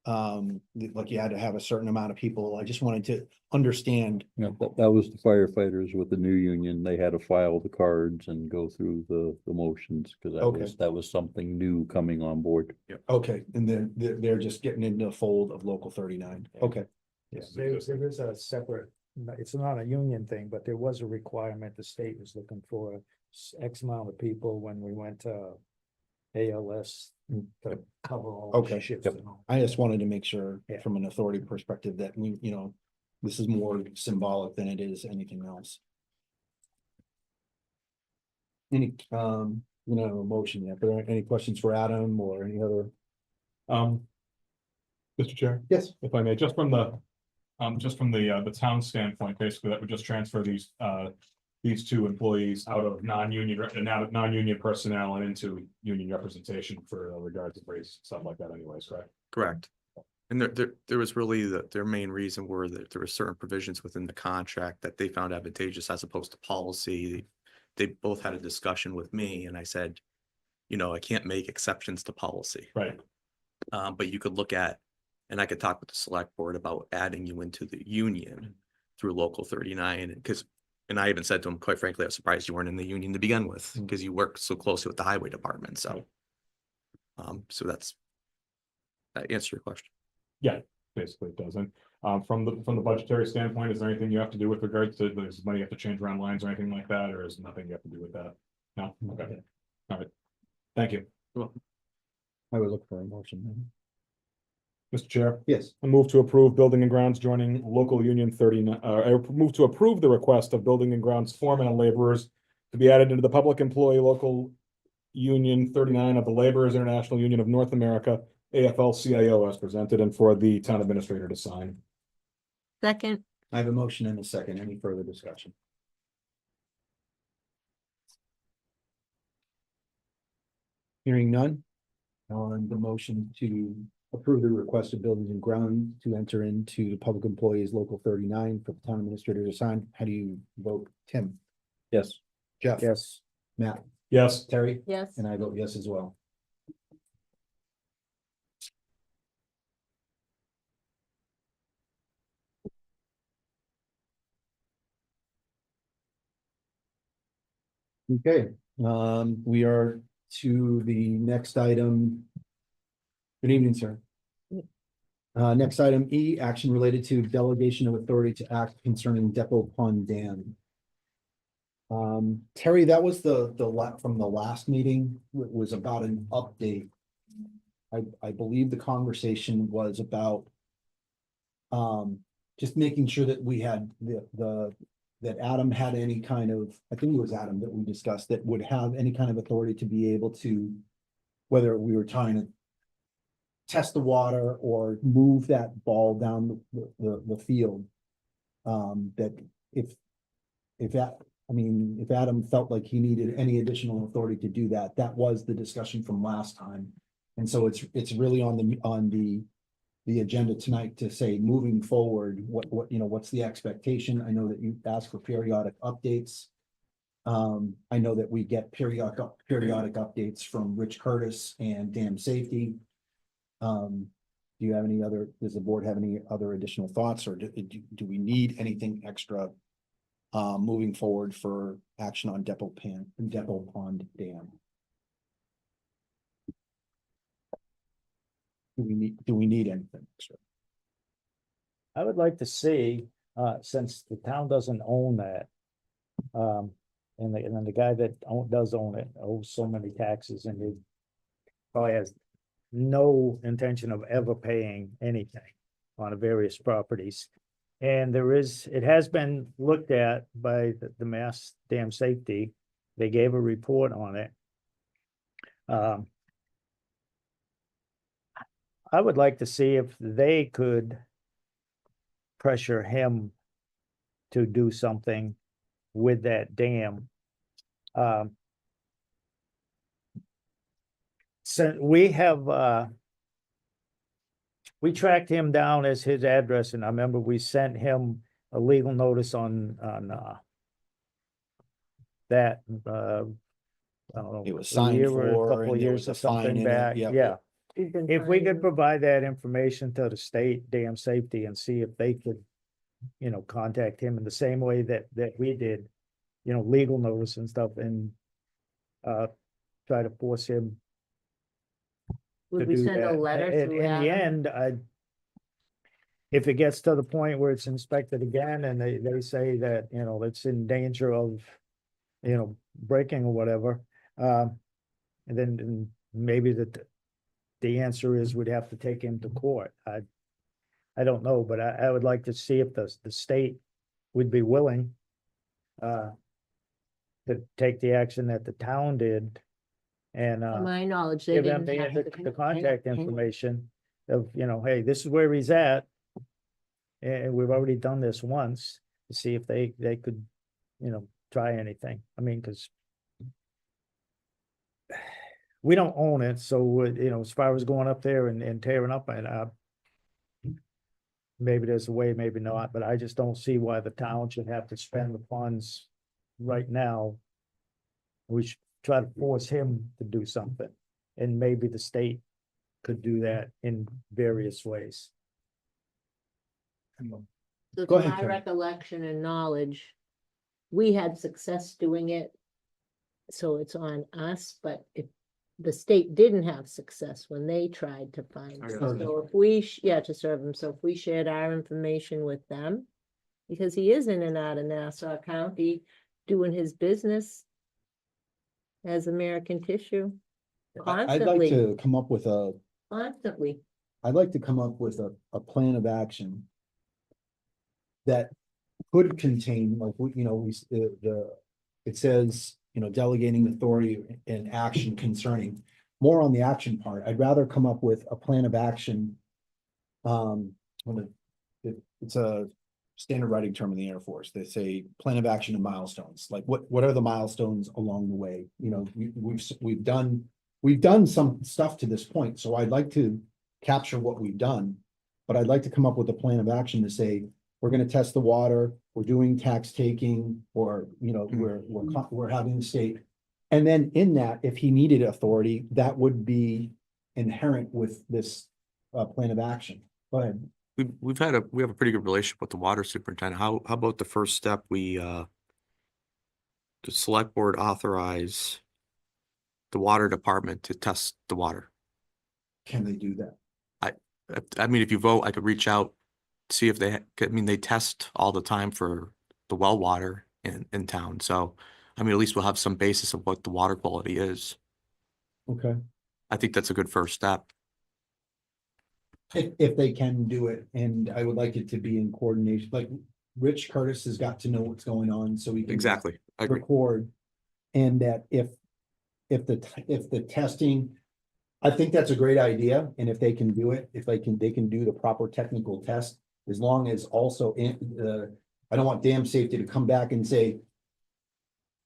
Like you had to have a certain amount of people. I just wanted to understand. That was the firefighters with the new union. They had to file the cards and go through the motions, because Okay. that was something new coming on board. Okay, and then they're just getting into the fold of Local 39. Okay. There is a separate, it's not a union thing, but there was a requirement, the state was looking for X amount of people when we went to ALS to cover all the Okay. shifts. Yep. and all. I just wanted to make sure Yeah. from an authority perspective that we, this is more symbolic than it is anything else. Any, motion yet, but any questions for Adam or any other? Mr. Chair, Yes. if I may, just from the town standpoint, basically, that would just transfer these two employees out of non-union personnel and into union representation for regards to race, stuff like that anyways, correct? Correct. And there was really their main reason were that there were certain provisions within the contract that they found advantageous as opposed to policy. They both had a discussion with me and I said, I can't make exceptions to policy. Right. But you could look at, and I could talk with the select board about adding you into the union through Local 39, and I even said to them, quite frankly, I was surprised you weren't in the union to begin with, because you work so closely with the highway department, so. So that answers your question. Yeah, basically it doesn't. From the budgetary standpoint, is there anything you have to do with regards to, there's money you have to change around lines or anything like that, or is nothing you have to do with that? No, okay, all right, thank you. I would look for a motion then. Mr. Chair, Yes. I move to approve Building and Grounds joining Local Union 39, I move to approve the request of Building and Grounds foremen and laborers to be added into the Public Employee Local Union 39 of the Laborers International Union of North America, AFL-CIO, as presented, and for the town administrator to sign. Second, I have a motion and a second. Any further discussion? Hearing none. On the motion to approve the request of Buildings and Grounds to enter into the Public Employees Local 39 for the town administrator to sign, how do you vote? Tim? Yes. Jeff? Yes. Matt? Yes. Terry? yes. And I vote yes as well. Okay, we are to the next item. Good evening, sir. Next item E, action related to delegation of authority to act concerning Depot Pond Dam. Terry, that was from the last meeting, was about an update. I believe the conversation was about just making sure that we had that Adam had any kind of, I think it was Adam that we discussed, that would have any kind of authority to be able to, whether we were trying to test the water or move that ball down the field. That if that, I mean, if Adam felt like he needed any additional authority to do that, that was the discussion from last time. And so it's really on the agenda tonight to say, moving forward, what, you know, what's the expectation? I know that you asked for periodic updates. I know that we get periodic updates from Rich Curtis and Dam Safety. Do you have any other, does the board have any other additional thoughts, or do we need anything extra moving forward for action on Depot Pond Dam? Do we need anything extra? I would like to see, since the town doesn't own that, and then the guy that does own it owes so many taxes, and he probably has no intention of ever paying anything on the various properties. And it has been looked at by the Mass Dam Safety. They gave a report on it. I would like to see if they could pressure him to do something with that dam. So we have, we tracked him down as his address, and I remember we sent him a legal notice on that, I don't know. It was a signed year or for, a couple and of there years was or a fine something in it, back, yep. yeah. We've been If we could finding- provide that information to the state dam safety and see if they could, you know, contact him in the same way that we did, you know, legal notice and stuff, and try to force him to Would we do send a that. letter And through in the Adam? end, if it gets to the point where it's inspected again and they say that, you know, it's in danger of, you know, breaking or whatever, and then maybe the answer is we'd have to take him to court. I don't know, but I would like to see if the state would be willing to take the action that the town did and To my knowledge, they give them didn't have the contact hang on. information of, you know, hey, this is where he's at. And we've already done this once, to see if they could, you know, try anything. I mean, because we don't own it, so, you know, as far as going up there and tearing up, and maybe there's a way, maybe not, but I just don't see why the town should have to spend the funds right now. We should try to force him to do something, and maybe the state could do that in various ways. So Go to ahead, my Karen. recollection and knowledge, we had success doing it. So it's on us, but if the state didn't have success when they tried to find him. Serve him. So if we, to serve him, so if we shared our information with them, because he is in and out of Nassau County doing his business as American Tissue, I'd like constantly, to come up with constantly. I'd like to come up with a plan of action that could contain, like, you know, it says, you know, delegating authority and action concerning, more on the action part. I'd rather come up with a plan of action. It's a standard writing term in the Air Force. They say plan of action and milestones. Like, what are the milestones along the way? You know, we've done some stuff to this point, so I'd like to capture what we've done. But I'd like to come up with a plan of action to say, we're gonna test the water, we're doing tax taking, or, you know, we're having the state. And then in that, if he needed authority, that would be inherent with this plan of action. Go ahead. We have a pretty good relationship with the water superintendent. How about the first step, the select board authorize the water department to test the water? Can they do that? I mean, if you vote, I could reach out, see if they test all the time for the well water in town. So, I mean, at least we'll have some basis of what the water quality is. Okay. I think that's a good first step. If they can do it, and I would like it to be in coordination, like Rich Curtis has got to know what's going on, so he can Exactly. I agree. record. And that if the testing, I think that's a great idea, and if they can do it, if they can do the proper technical test, as long as also I don't want dam safety to come back and say,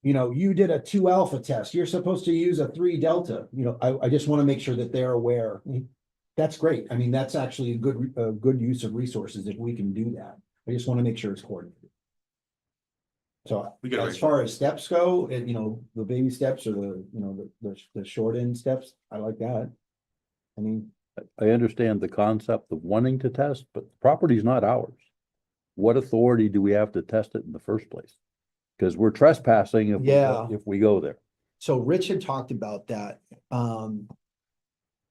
you know, you did a 2 alpha test, you're supposed to use a 3 delta, you know, I just want to make sure that they're aware. That's great. I mean, that's actually a good use of resources if we can do that. I just want to make sure it's coordinated. So We gotta as arrange far as steps go, and you know, the baby steps or the short end steps, I like that. I mean, I understand the concept of wanting to test, but the property's not ours. What authority do we have to test it in the first place? Because we're trespassing Yeah. if we go there. so Rich had talked about that.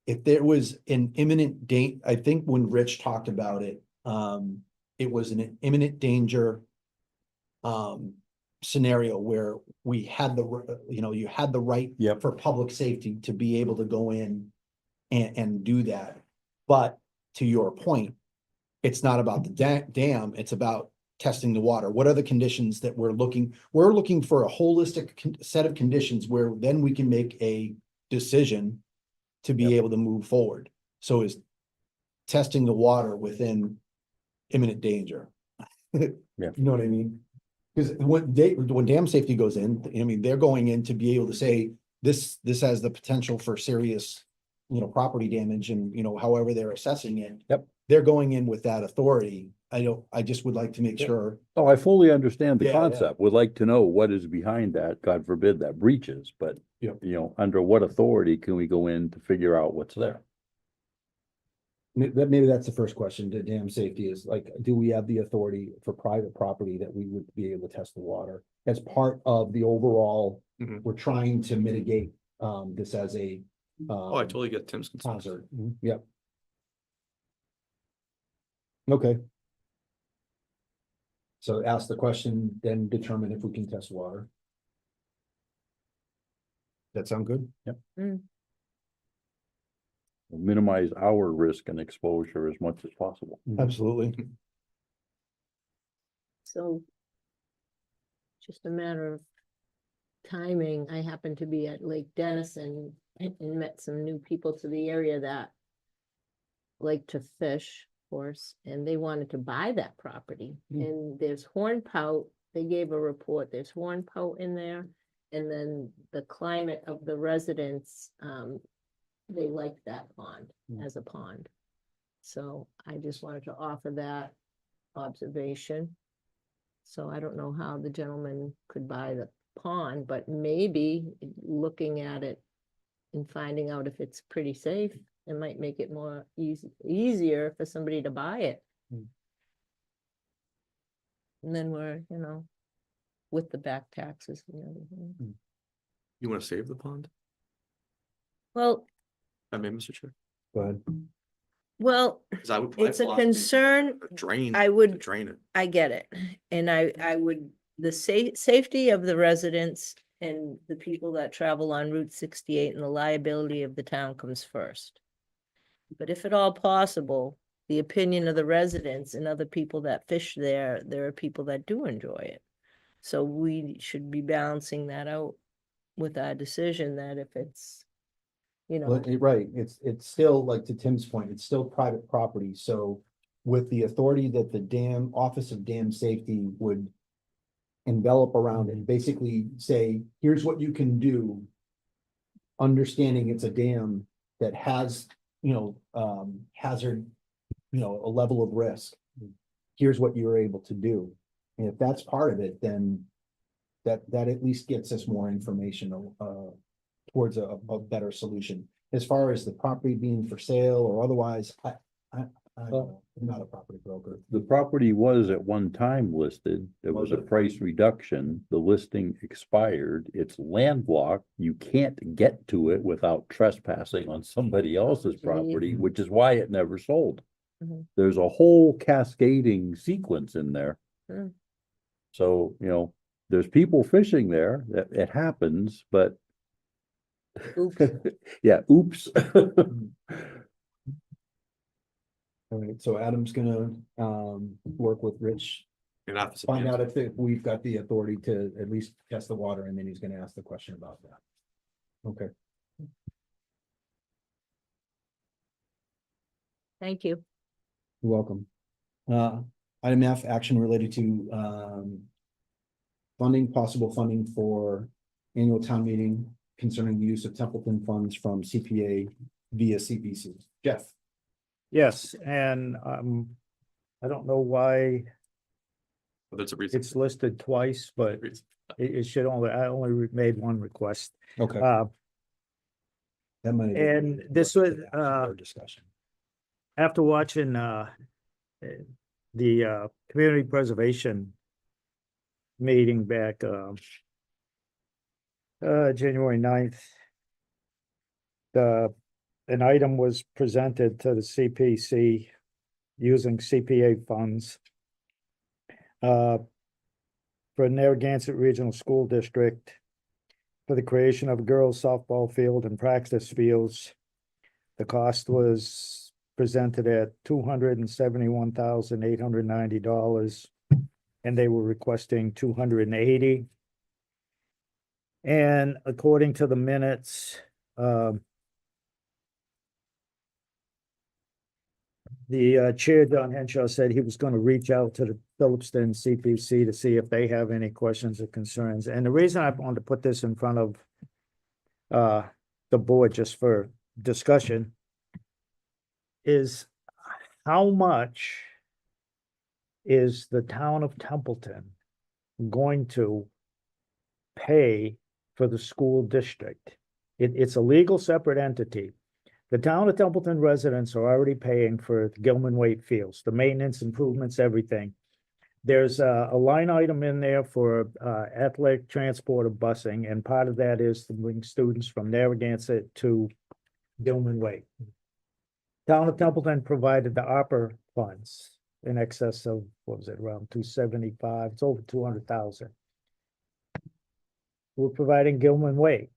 If there was an imminent date, I think when Rich talked about it, it was an imminent danger scenario where we had you had the right Yep. for public safety to be able to go in and do that. But to your point, it's not about the dam, it's about testing the water. What are the conditions that we're looking for a holistic set of conditions where then we can make a decision to be able to move forward. So is testing the water within imminent danger. Yeah. You know what I mean? Because when dam safety goes in, I mean, they're going in to be able to say, this has the potential for serious, you know, property damage and, you know, however they're assessing it. Yep. They're going in with that authority. I just would like to make sure. Oh, I fully understand the Yeah, yeah. concept. Would like to know what is behind that. God forbid that breaches, but Yeah. you know, under what authority can we go in to figure out what's there? Maybe that's the first question to dam safety is like, do we have the authority for private property that we would be able to test the water? As part of the overall, Mhm. we're trying to mitigate this as a Oh, I totally get Tim's concern. hazard. Yep. Okay. So ask the question, then determine if we can test water. That sound good? Yep. Minimize our risk and exposure as much as possible. Absolutely. So just a matter of timing, I happened to be at Lake Dennison and met some new people to the area that like to fish, of course, and they wanted to buy that property. And there's horn pout, they gave a report, there's horn pout in there. And then the climate of the residents, they like that pond as a pond. So I just wanted to offer that observation. So I don't know how the gentleman could buy the pond, but maybe looking at it and finding out if it's pretty safe, it might make it more easier for somebody to buy it. And then we're, you know, with the back taxes and everything. You want to save the pond? Well, I mean, Mr. Chair. Go ahead. well, 'Cause I would. it's a concern. Drain. I would- Drain it. I get it. And I would, the safety of the residents and the people that travel on Route 68 and the liability of the town comes first. But if at all possible, the opinion of the residents and other people that fish there are people that do enjoy it. So we should be balancing that out with our decision that if it's, you know. Right, it's still like to Tim's point, it's still private property, so with the authority that the Office of Dam Safety would envelop around it, basically say, here's what you can do. Understanding it's a dam that has, you know, hazard, you know, a level of risk. Here's what you're able to do. And if that's part of it, then that at least gets us more information towards a better solution. As far as the property being for sale or otherwise, I'm not a property broker. The property was at one time listed. There was a Was it? price reduction. The listing expired. It's landlocked. You can't get to it without trespassing on somebody else's property, which is why it never sold. Mhm. There's a whole cascading sequence in there. Mm. So, you know, there's people fishing there. That it happens, but Oops. yeah, oops. All right, so Adam's gonna work with Rich, An office of find Dam- out if we've got the authority to at least test the water, and then he's gonna ask the question about that. Okay. Thank you. You're welcome. Item F, action related to, possible funding for annual town meeting concerning the use of Templeton funds from CPA via CPC. Jeff? Yes, and I don't know why There's a reason. it's listed twice, but it should only, I only made one request. Okay. Uh, That might have been- and this was, Our discussion. after watching the community preservation meeting back January 9th, an item was presented to the CPC using CPA funds for Narragansett Regional School District for the creation of a girls softball field and practice fields. The cost was presented at $271,890, and they were requesting $280. And according to the minutes, the chair, John Henshaw, said he was going to reach out to the Phillipston CPC to see if they have any questions or concerns. And the reason I wanted to put this in front of the board just for discussion is how much is the town of Templeton going to pay for the school district? It's a legal separate entity. The town of Templeton residents are already paying for the Gilman Waite Fields, the maintenance, improvements, everything. There's a line item in there for athletic transport of busing, and part of that is to bring students from Narragansett to Gilman Waite. Town of Templeton provided the ARPA funds in excess of, what was it, around 275, it's over 200,000. We're providing Gilman Waite.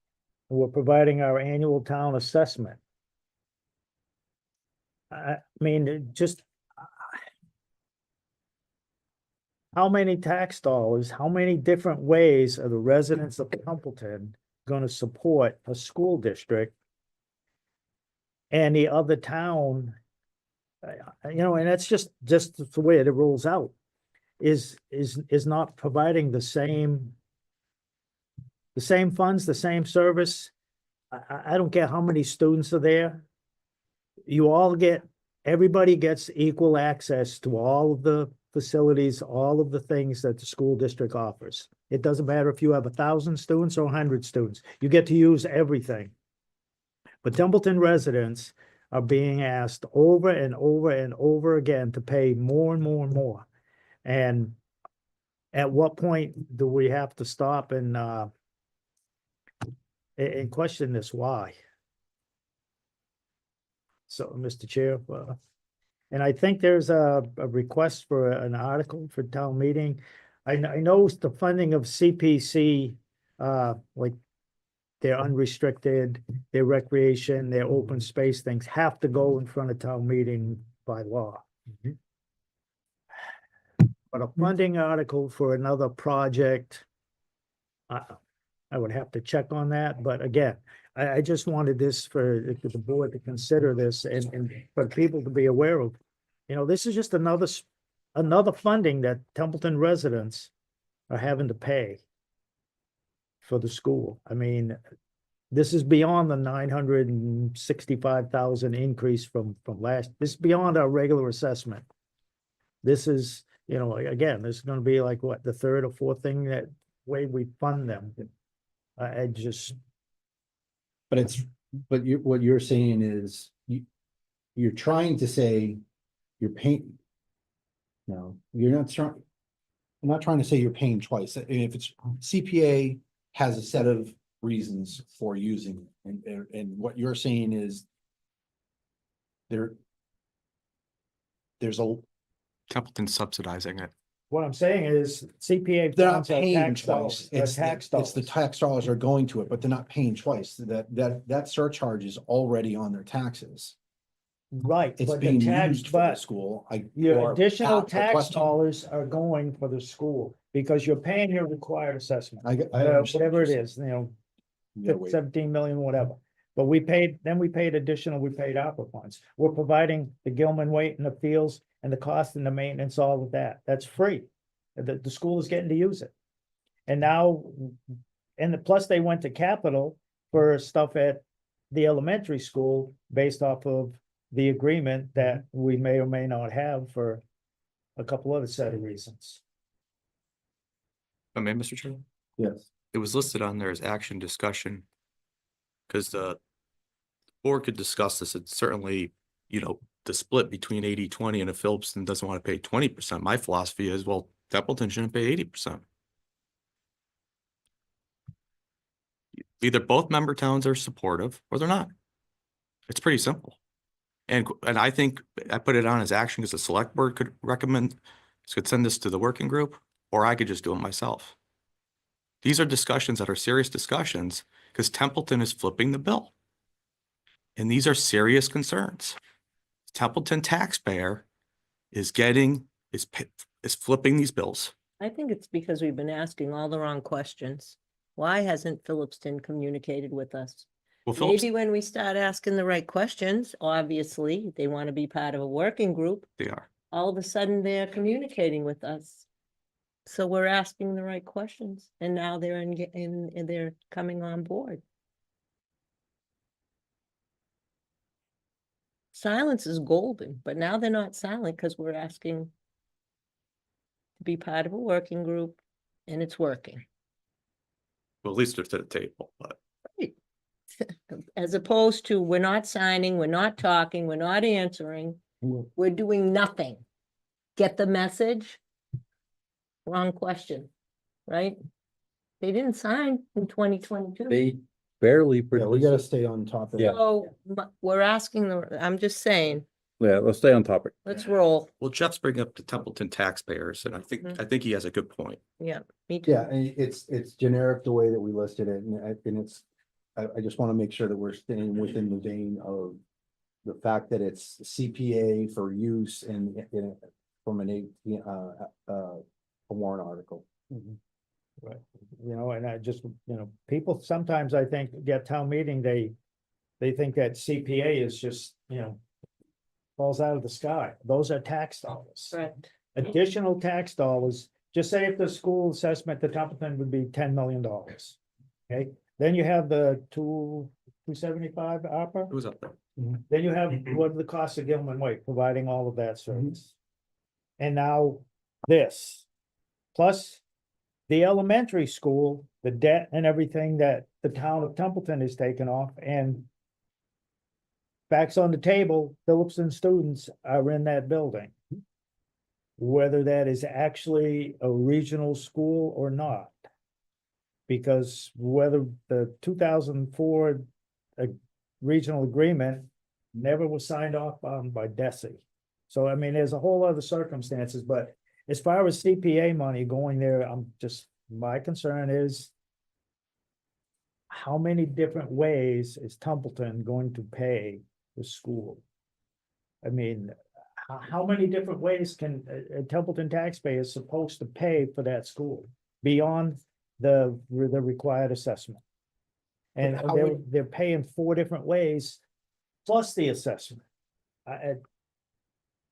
We're providing our annual town assessment. I mean, just how many tax dollars, how many different ways are the residents of Templeton going to support a school district and the other town, you know, and that's just the way it rolls out, is not providing the same funds, the same service. I don't care how many students are there. You all get, everybody gets equal access to all of the facilities, all of the things that the school district offers. It doesn't matter if you have 1,000 students or 100 students, you get to use everything. But Templeton residents are being asked over and over and over again to pay more and more and more. And at what point do we have to stop and question this? Why? So, Mr. Chair, and I think there's a request for an article for town meeting. I know the funding of CPC, like their unrestricted, their recreation, their open space things have to go in front of town meeting by law. But a funding article for another project, I would have to check on that, but again, I just wanted this for the board to consider this and for people to be aware of. You know, this is just another funding that Templeton residents are having to pay for the school. I mean, this is beyond the 965,000 increase from last, this is beyond our regular assessment. This is, you know, again, this is gonna be like what, the third or fourth thing that way we fund them. I just. But what you're saying is you're trying to say you're paying. No, you're not trying. I'm not trying to say you're paying twice. If it's CPA has a set of reasons for using it, and what you're saying is there's a. Templeton subsidizing it. What I'm saying is CPA. They're not funds are paying tax twice. dollars. They're It's tax the dollars. tax dollars are going to it, but they're not paying twice. That surcharge is already on their taxes. Right, It's but the being tax, used for the but school. your additional the tax question- dollars are going for the school because you're paying your required assessment. I understand Whatever what it you're is, you know, saying. Yeah, wait. 17 million, whatever. But we paid additional, we paid ARPA funds. We're providing the Gilman weight and the fields and the cost and the maintenance, all of that. That's free. The school is getting to use it. And now, plus they went to capital for stuff at the elementary school based off of the agreement that we may or may not have for a couple other set of reasons. Okay, Mr. Chairman, Yes. it was listed on there as action discussion. Because the board could discuss this. It's certainly, the split between 80-20, and if Phillipston doesn't want to pay 20%, my philosophy is, well, Templeton shouldn't pay 80%. Either both member towns are supportive or they're not. It's pretty simple. And I think I put it on as action because the select board could send this to the working group, or I could just do it myself. These are discussions that are serious discussions because Templeton is flipping the bill. And these are serious concerns. Templeton taxpayer is flipping these bills. I think it's because we've been asking all the wrong questions. Why hasn't Phillipston communicated with us? Well, Phillips, Maybe when we start asking the right questions, obviously, they want to be part of a working group. they are. All of a sudden, they're communicating with us. So we're asking the right questions, and now they're they're coming on board. Silence is golden, but now they're not silent because we're asking to be part of a working group, and it's working. Well, at least they're to the table, but As opposed to, we're not signing, we're not talking, we're not answering, we're doing nothing. Get the message? Wrong question, right? They didn't sign in 2022. They barely. Yeah, we gotta stay on top of Yeah. that. So we're asking, I'm just saying, Yeah, let's stay on topic. let's roll. well, Jeff's bringing up the Templeton taxpayers, and I think he has a good point. Yeah, me too. Yeah, and it's generic the way that we listed it, and it's, I just want to make sure that we're staying within the vein of the fact that it's CPA for use from a warrant article. Right. And I just, people sometimes I think get town meeting, they think that CPA is just, falls out of the sky. Those are tax dollars. Right. Additional tax dollars, just say if the school assessment to Templeton would be $10 million. Okay, then you have the 275 ARPA. It was up there. Then you have what the cost of Gilman Weight providing all of that service. And now this, plus the elementary school, the debt and everything that the town of Templeton is taking off, and facts on the table, Phillipston students are in that building. Whether that is actually a regional school or not. Because whether the 2004 regional agreement never was signed off on by DESI. So, I mean, there's a whole other circumstances, but as far as CPA money going there, my concern is how many different ways is Templeton going to pay the school? I mean, how many different ways can a Templeton taxpayer is supposed to pay for that school beyond the required assessment? And But how they're paying 4 different ways plus the assessment. At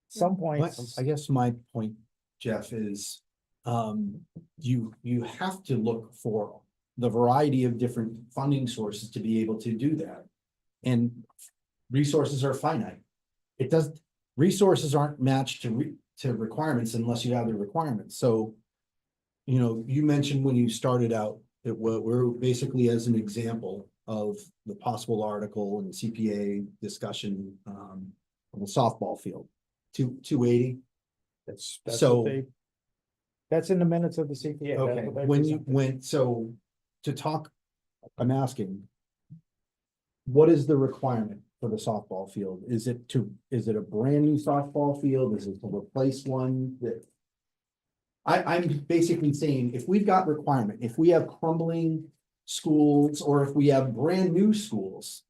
some points, I guess my point, Jeff, is you have to look for the variety of different funding sources to be able to do that. And resources are finite. Resources aren't matched to requirements unless you have the requirements. So, you mentioned when you started out that we're basically, as an example of the possible article and CPA discussion on the softball field, 280. that's So- what that's in the minutes of the CPA. That's Okay, what they when you presented. went, so to talk, I'm asking, what is the requirement for the softball field? Is it a brand new softball field? Is it to replace one that? I'm basically saying, if we've got requirement, if we have crumbling schools, or if we have brand new schools.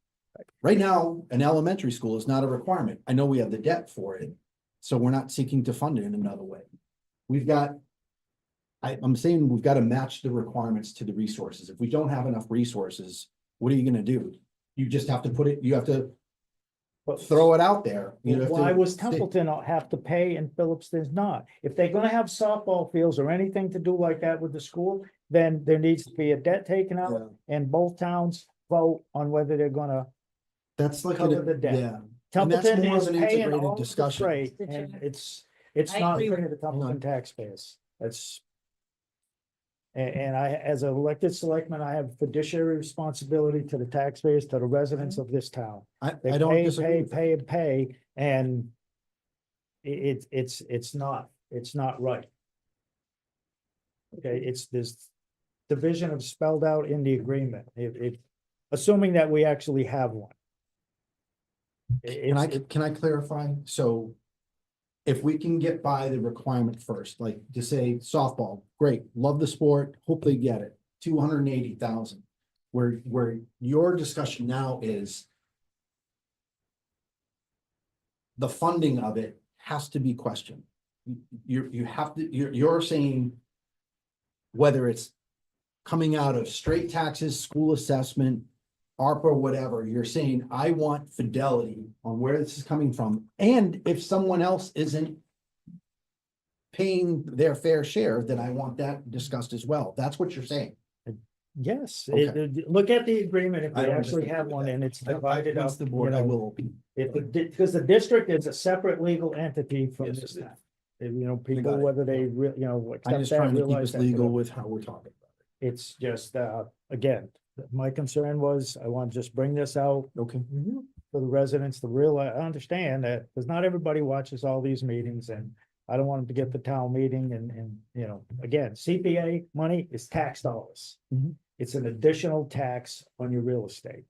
Right now, an elementary school is not a requirement. I know we have the debt for it, so we're not seeking to fund it in another way. I'm saying we've got to match the requirements to the resources. If we don't have enough resources, what are you gonna do? You just have to put it, you have to throw it out there. You have Why to was say- Templeton have to pay and Phillipston's not? If they're gonna have softball fields or anything to do like that with the school, then there needs to be a debt taken Yeah. out and both towns vote on whether they're gonna. That's like, cover the debt. yeah. And that's Templeton more is of an paying integrated all of the discussion. freight, and it's I not agree fair with- to the Templeton taxpayers. That's. And I, as an elected selectman, I have fiduciary responsibility to the taxpayers, to the residents of this town. They I don't pay, disagree. pay, with that. pay, and pay, and it's not right. Okay, it's this division of spelled out in the agreement, assuming that we actually have one. Can I clarify? So if we can get by the requirement first, like to say softball, great, love the sport, hope they get it, 280,000. Where your discussion now is the funding of it has to be questioned. You're saying whether it's coming out of straight taxes, school assessment, ARPA, whatever, you're saying, I want fidelity on where this is coming from. And if someone else isn't paying their fair share, then I want that discussed as well. That's what you're saying. Yes, Okay. look at the agreement if I we don't actually disagree have with one that. and it's divided up. Once the board, you I know, will. because the district is a separate legal entity from Yes, this it is. town. You know, people, got it. whether they, I'm accept just that, trying to keep realize us that, legal whatever. with how we're talking about It's just, again, my concern was, I want to just bring this out it. Okay. for the residents to realize, understand that, because not everybody watches all these meetings, and I don't want them to get the town meeting and, again, CPA money is tax dollars. Mhm. It's an additional tax on your real estate.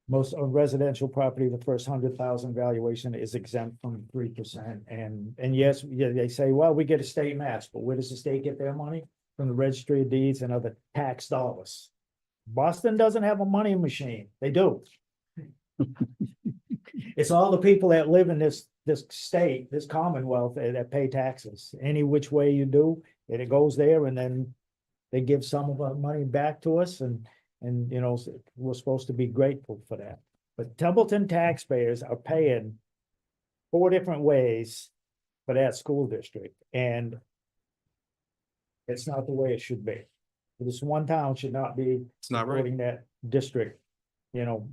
Most on residential property, the first 100,000 valuation is exempt from 3%. And yes, yeah, they say, well, we get a state match, but where does the state get their money? From the registry of deeds and other tax dollars. Boston doesn't have a money machine. They do. It's all the people that live in this state, this commonwealth that pay taxes. Any which way you do, and it goes there, and then they give some of our money back to us, and we're supposed to be grateful for that. But Templeton taxpayers are paying 4 different ways for that school district, and it's not the way it should be. This one town should not be It's not right. supporting that district,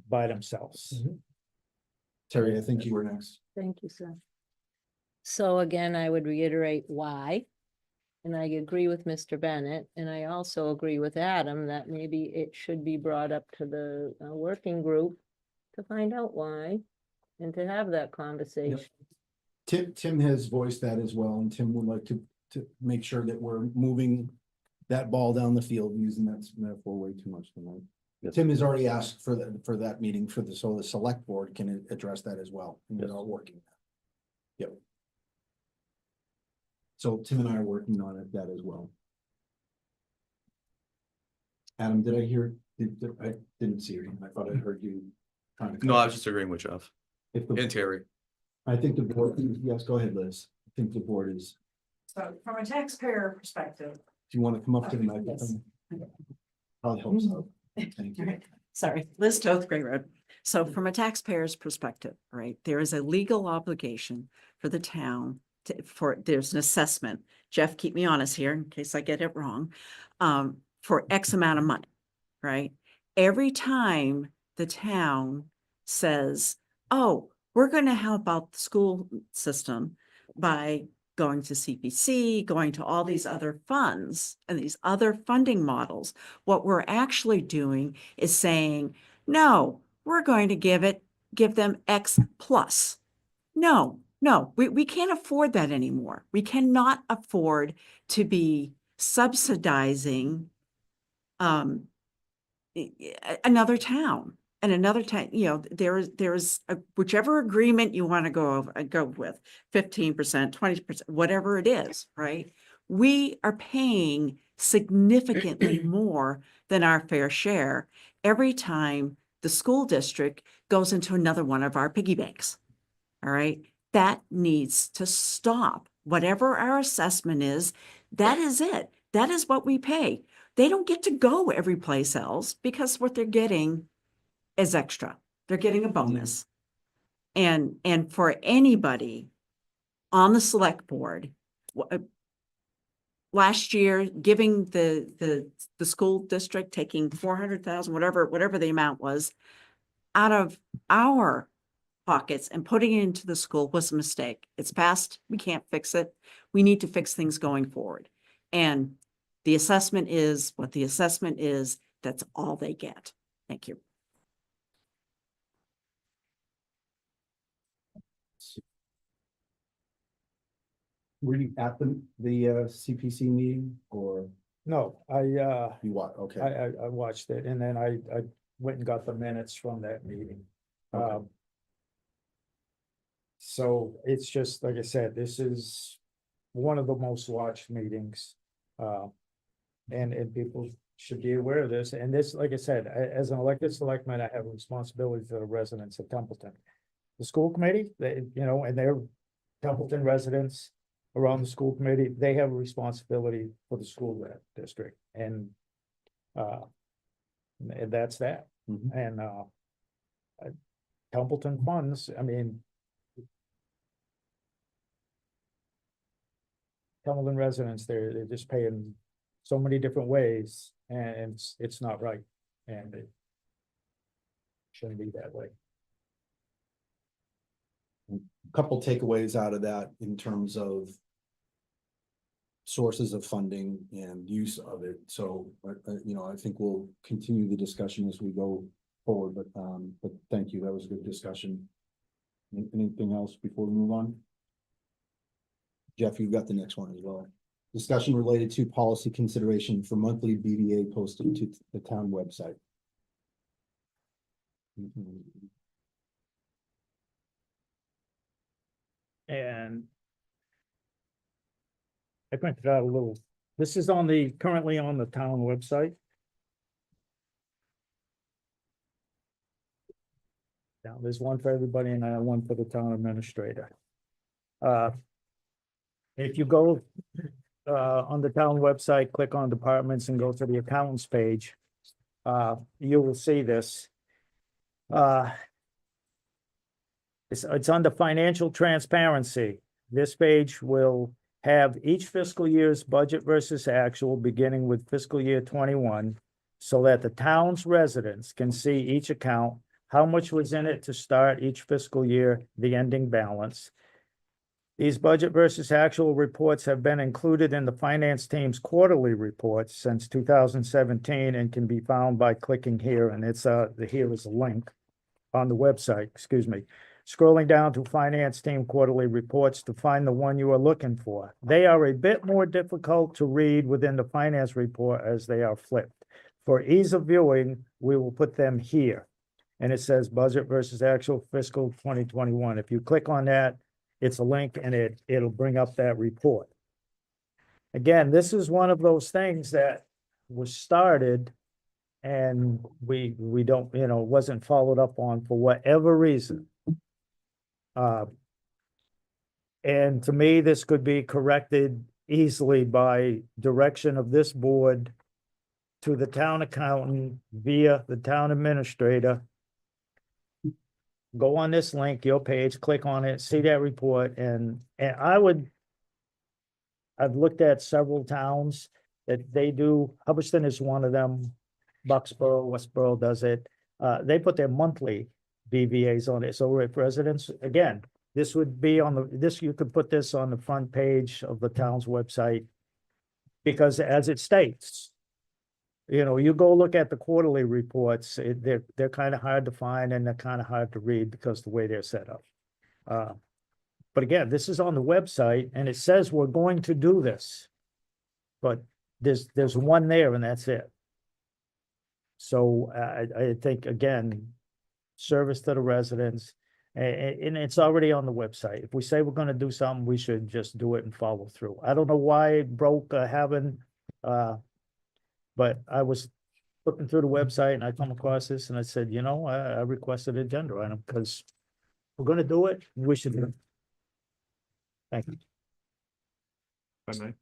by themselves. Terry, I think you were next. Thank you, sir. So again, I would reiterate why. And I agree with Mr. Bennett, and I also agree with Adam that maybe it should be brought up to the working group to find out why and to have that conversation. Tim has voiced that as well, and Tim would like to make sure that we're moving that ball down the field, using that metaphor way too much tonight. Yes. Tim has already asked for that meeting so the select board can address that as well, and we Yes. are working. Yep. So Tim and I are working on that as well. Adam, did I hear, I didn't see you, I thought I heard you trying to. No, I was just agreeing with Jeff If the- and Terry. I think the board, yes, go ahead, Liz. I think the board is, So from a taxpayer perspective, do you want to come up to the Yes. microphone? Probably helps out. Thank you. Sorry, Liz Toth, Gray Road. So from a taxpayer's perspective, right, there is a legal obligation for the town there's an assessment. Jeff, keep me honest here in case I get it wrong, for X amount of money, right? Every time the town says, oh, we're going to help out the school system by going to CPC, going to all these other funds and these other funding models, what we're actually doing is saying, no, we're going to give them X plus. No, we can't afford that anymore. We cannot afford to be subsidizing another town. And another time, there's whichever agreement you want to go with, 15%, 20%, whatever it is, right? We are paying significantly more than our fair share every time the school district goes into another one of our piggy banks. All right, that needs to stop. Whatever our assessment is, that is it. That is what we pay. They don't get to go every place else because what they're getting as extra. They're getting a bonus. And for anybody on the select board, last year, giving the school district taking 400,000, whatever the amount was, out of our pockets and putting it into the school was a mistake. It's past, we can't fix it. We need to fix things going forward. And the assessment is what the assessment is. That's all they get. Thank you. Were you at the CPC meeting or No, you what? Okay. I watched it and then I went and got the minutes from that meeting. Okay. So it's just, like I said, this is one of the most watched meetings. And people should be aware of this. And this, like I said, as an elected selectman, I have a responsibility to the residents of Templeton. The school committee, they, and they're Templeton residents around the school committee, they have a responsibility for the school district. And that's that. Mhm. And Templeton funds, I mean, Templeton residents, they're just paying so many different ways, and it's not right, and it shouldn't be that way. Couple takeaways out of that in terms of sources of funding and use of it. So, I think we'll continue the discussion as we go forward, but thank you. That was a good discussion. Anything else before we move on? Jeff, you've got the next one as well. Discussion related to policy consideration for monthly BDA posted to the town website. And I printed out a little, this is currently on the town website. Now, there's one for everybody and one for the town administrator. If you go on the town website, click on departments and go to the accountants page, you will see this. It's under financial transparency. This page will have each fiscal year's budget versus actual, beginning with fiscal year 21, so that the town's residents can see each account, how much was in it to start each fiscal year, the ending balance. These budget versus actual reports have been included in the finance team's quarterly reports since 2017 and can be found by clicking here, and here is a link on the website, excuse me. Scrolling down to finance team quarterly reports to find the one you are looking for. They are a bit more difficult to read within the finance report as they are flipped. For ease of viewing, we will put them here. And it says budget versus actual fiscal 2021. If you click on that, it's a link and it'll bring up that report. Again, this is one of those things that was started and we don't, wasn't followed up on for whatever reason. And to me, this could be corrected easily by direction of this board to the town accountant via the town administrator. Go on this link, your page, click on it, see that report, and I've looked at several towns that they do. Hubbardston is one of them. Bucksboro, Westboro does it. They put their monthly BVAs on it. So if residents, again, this would be you could put this on the front page of the town's website. Because as it states, you go look at the quarterly reports, they're kind of hard to find and they're kind of hard to read because of the way they're set up. But again, this is on the website and it says we're going to do this. But there's one there and that's it. So I think, again, service to the residents, and it's already on the website. If we say we're going to do something, we should just do it and follow through. I don't know why it broke but I was looking through the website and I come across this and I said, I requested an agenda item because we're going to do it. We should do it. Thank you. If I may.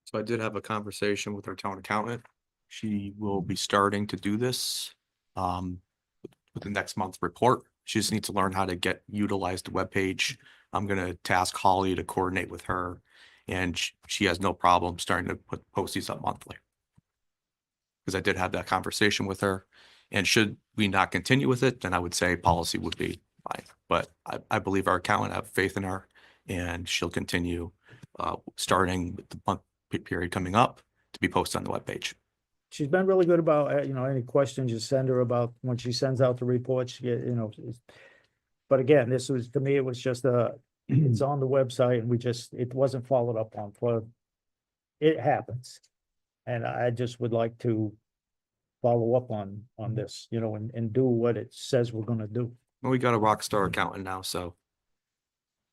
So I did have a conversation with our town accountant. She will be starting to do this with the next month's report. She just needs to learn how to utilize the webpage. I'm gonna task Holly to coordinate with her, and she has no problem starting to post these up monthly. Because I did have that conversation with her, and should we not continue with it, then I would say policy would be fine. But I believe our accountant, I have faith in her, and she'll continue starting with the month period coming up to be posted on the webpage. She's been really good about, any questions you send her about when she sends out the reports, but again, this was, to me, it was just it's on the website and it wasn't followed up on it happens. And I just would like to follow up on this, and do what it says we're gonna do. Well, we got a rock star accountant now, so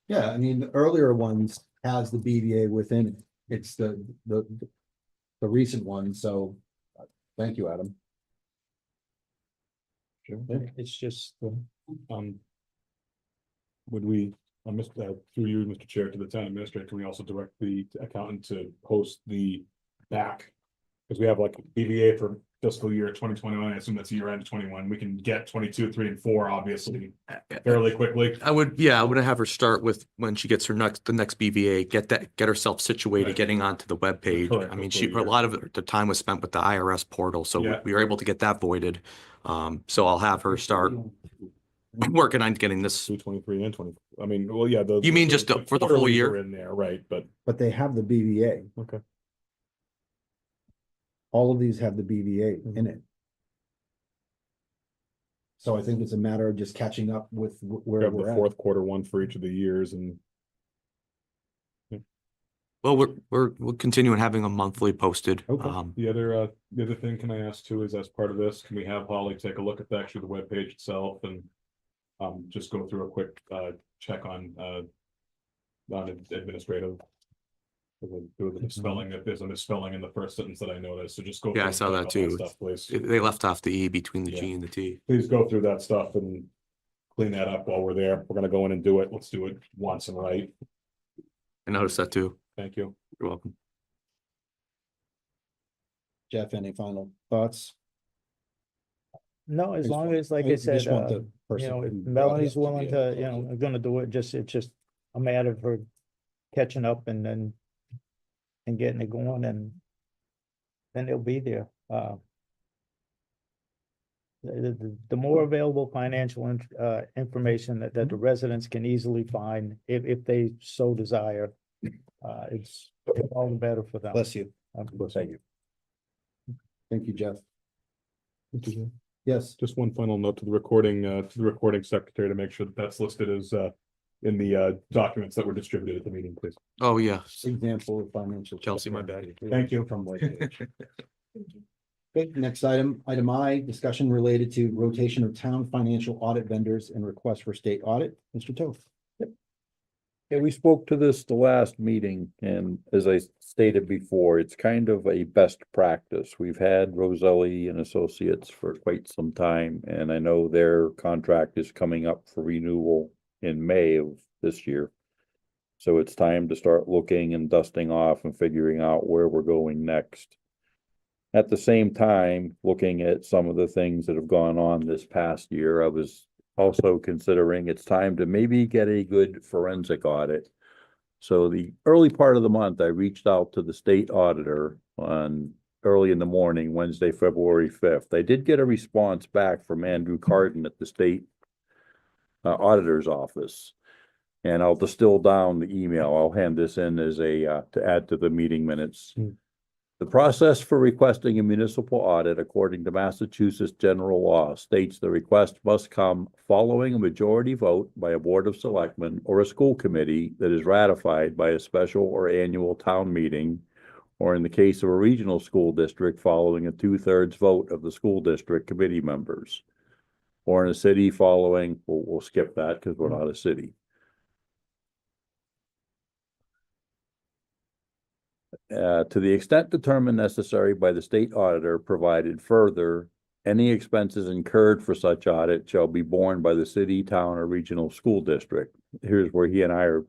Yeah, I mean, the earlier ones has the BVA within it. It's the recent one, so thank you, Adam. Sure. It's just, Would we, through you, Mr. Chair, to the town administrator, can we also direct the accountant to post the back? Because we have like BVA for fiscal year 2021, I assume that's year end 21, we can get 22, 3, and 4, obviously, fairly quickly. I would have her start with when she gets the next BVA, get herself situated, Right. getting onto the webpage. Correct, I mean, fiscal a year. lot of the time was spent with the IRS portal, so Yeah. we were able to get that voided. So I'll have her start working on getting this. 223 and 20, I mean, well, yeah. You mean just for the full quarterlies year? are in there, right, but, But they have the BVA. okay. All of these have the BVA in it. So I think it's a matter of just catching up with We where have the we're at. fourth quarter one for each of the years, and Well, we're continuing having a monthly posted. Okay. the other thing, can I ask too, is as part of this, can we have Holly take a look at actually the webpage itself and just go through a quick check on administrative. There was a misspelling, if there's a misspelling in the first sentence that I noticed, so just go. Yeah, I through saw and that check all too. Stuff, please. They left off the E between the G Yeah. and the T. Please go through that stuff and clean that up while we're there. We're gonna go in and do it. Let's do it once and right. I noticed that too. Thank you. You're welcome. Jeff, any final thoughts? no, as Just long want- as, like I I said, just want the person if who brought it Melanie's up to be willing able to, are gonna do it, it's just a matter of her catching up and getting it going, and then they'll be there. The more available financial information that the residents can easily find, if they so desire, it's all the better for them. Bless you. Thank you. Thank you, Jeff. Yes, Just one final note to the recording secretary to make sure that that's listed as in the documents that were distributed at the meeting, please. Oh, yeah. example of financial. Chelsea, my bad. Thank you. From Whitehage. Okay, next item I, discussion related to rotation of town financial audit vendors and request for state audit. Mr. Toth. Yeah, we spoke to this the last meeting, and as I stated before, it's kind of a best practice. We've had Roselli and Associates for quite some time, and I know their contract is coming up for renewal in May of this year. So it's time to start looking and dusting off and figuring out where we're going next. At the same time, looking at some of the things that have gone on this past year, I was also considering it's time to maybe get a good forensic audit. So the early part of the month, I reached out to the state auditor on early in the morning, Wednesday, February 5th. I did get a response back from Andrew Carden at the state auditor's office. And I'll distill down the email. I'll hand this in as to add to the meeting minutes. The process for requesting a municipal audit, according to Massachusetts general law, states the request must come following a majority vote by a board of selectmen or a school committee that is ratified by a special or annual town meeting, or in the case of a regional school district, following a 2/3 vote of the school district committee members. Or in a city following, we'll skip that because we're not a city. To the extent determined necessary by the state auditor, provided further, any expenses incurred for such audit shall be borne by the city, town, or regional school district. Here's where he and I are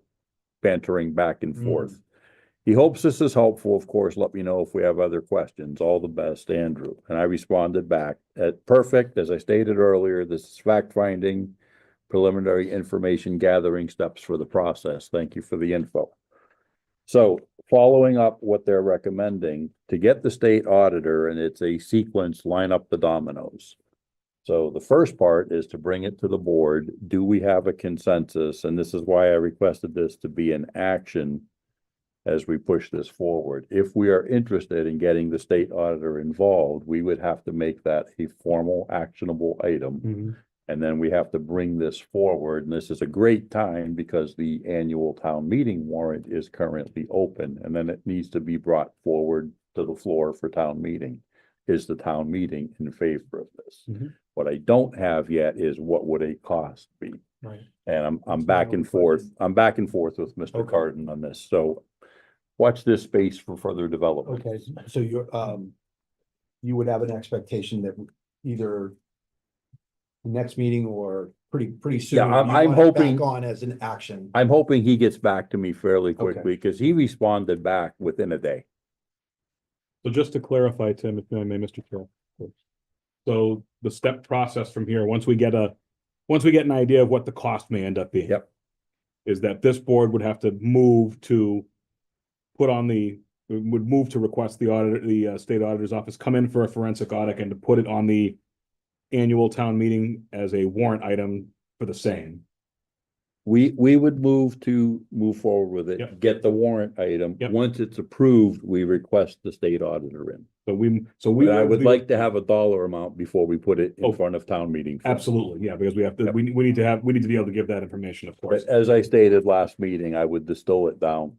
bantering back and forth. He hopes this is helpful. Of course, let me know if we have other questions. All the best, Andrew. And I responded back at perfect, as I stated earlier, this is fact finding, preliminary information gathering steps for the process. Thank you for the info. So following up what they're recommending, to get the state auditor, and it's a sequence, line up the dominoes. So the first part is to bring it to the board. Do we have a consensus? And this is why I requested this to be an action as we push this forward. If we are interested in getting the state auditor involved, we would have to make that a formal actionable item. And then we have to bring this forward. And this is a great time because the annual town meeting warrant is currently open, and then it needs to be brought forward to the floor for town meeting. Is the town meeting in favor of this? What I don't have yet is what would a cost be? Right. And I'm That's back my and own forth. question. I'm back and forth with Mr. Okay. Carden on this. So watch this space for further development. Okay, so you're, you would have an expectation that either next meeting or pretty soon. Yeah, I'm you want it hoping- back on as an action. I'm hoping he gets back to me fairly Okay. quickly because he responded back within a day. So just to clarify, Tim, if I may, Mr. Chair. So the step process from here, once we get an idea of what the cost may end up being. Yep. Is that this board would have to move to request the auditor, the state auditor's office come in for a forensic audit and to put it on the annual town meeting as a warrant item for the same. We would move forward with it, Yep. get the warrant item. Yep. Once it's approved, we request the state auditor in. So But I would like to have a dollar amount before we put it in Oh. front of town meeting. floor. Absolutely, yeah, because we have to, Yep. we need to be able to give that information, of course. But as I stated last meeting, I would distill it down.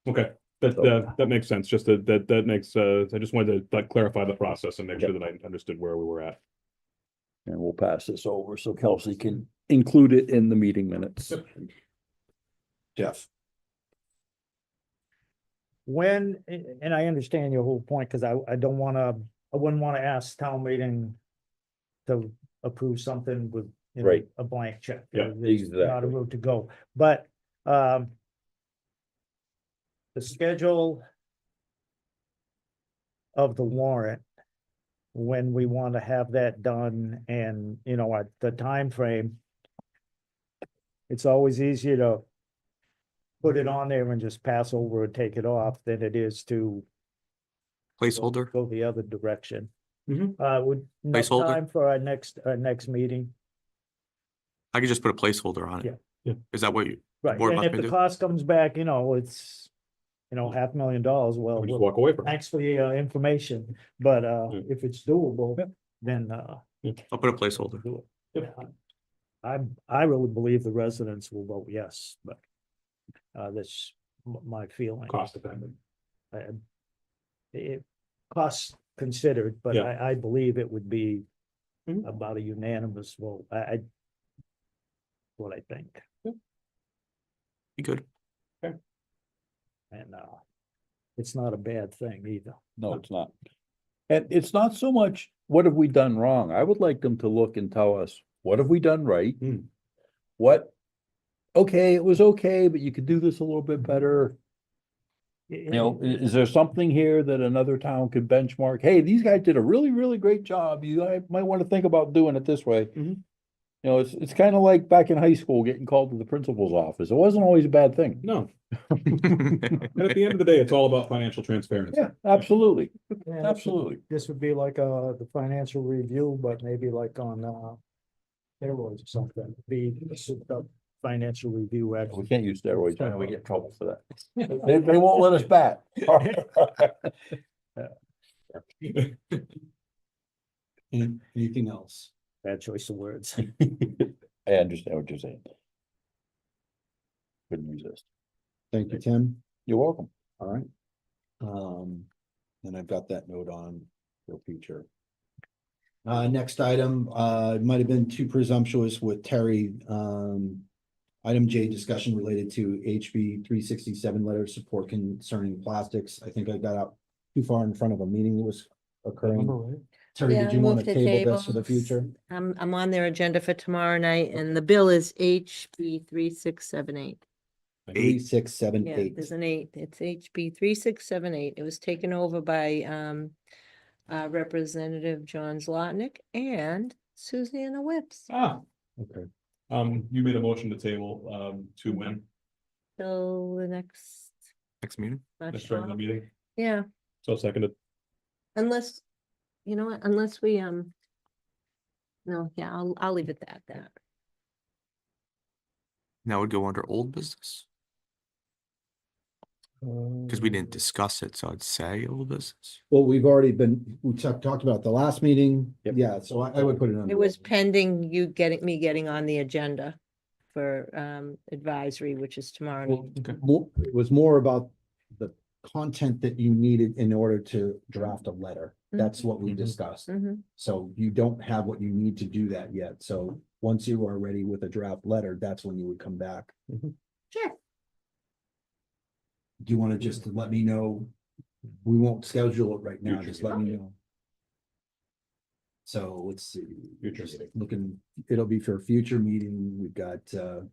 Okay, So- that makes sense, just that makes, I just wanted to like clarify the process and make sure that I understood where we were at. And we'll pass this over so Kelsey can include it in the meeting minutes. Jeff. When, and I understand your whole point, because I wouldn't wanna ask town meeting to approve something with, you know, Right. a blank check. Yeah, There's not a exactly. route to go, but, the schedule of the warrant, when we want to have that done and, you know, at the time frame, it's always easier to put it on there and just pass over and take it off than it is to Placeholder? go the other direction. Mhm. Would no Placeholder? time for our next meeting, I could just put a placeholder on it. Yeah. Yeah. Is that what you? right, board and wants if me to the do? cost comes back, you know, it's, you know, $500,000, well, Just walk away from it. thanks for the information, but Yeah. if it's doable, Yep. then I'll put a placeholder. do it. I really believe the residents will vote yes, but that's my feeling. Cost dependent. It costs considered, but Yeah. I believe it would be Mhm. about a unanimous vote. What I think, Be good. and it's not a bad thing either. No, it's not. And it's not so much, what have we done wrong? I would like them to look and tell us, what have we done right? Hmm. What, okay, it was okay, but you could do this a little bit better. You know, is there something here that another town could benchmark? Hey, these guys did a really, really great job. You might want to think about doing it this way. Mhm. You know, it's kind of like back in high school, getting called to the principal's office. It wasn't always a bad thing. No, and at the end of the day, it's all about financial transparency. Yeah, absolutely, And absolutely. This would be like the financial review, but maybe like on steroids or something, be the financial review We actually. can't use steroids, I know we get in trouble for that. They won't let us bat. Anything else? Bad choice of words. I understand what you're saying. Couldn't resist. Thank you, Tim. You're welcome. All right. And I've got that note on for future. Next item, it might have been too presumptuous with Terry. Item J, discussion related to HB 367 letter of support concerning plastics. I think I got out too far in front of a meeting that was occurring. Terry, Yeah, did you move want to to table this for the table. future? I'm on their agenda for tomorrow night and the bill is HB 3678. Three, six, seven, Yeah, eight. there's an 8. It's HB 3678. It was taken over by Representative John Zlotnick and Susanna Whips. Ah, okay. You made a motion to table, to when? Till the next. Next meeting? not Next sure. regular meeting? Yeah, So seconded. unless, you know what, unless we, no, yeah, I'll leave it at that. Now would go under old business, because we didn't discuss it, so I'd say old business. Well, we talked about the last meeting. Yep. Yeah, so I would put it on. It was pending you getting on the agenda for advisory, which is tomorrow Well, night. It was more about the content that you needed in order to draft a letter. That's what we discussed. Mhm. So you don't have what you need to do that yet. So once you are ready with a draft letter, that's when you would come back. Sure. Do you want to just let me know? We won't schedule it right now, just let me know. So let's see. Future Just meeting. looking, it'll be for a future meeting. We've got 12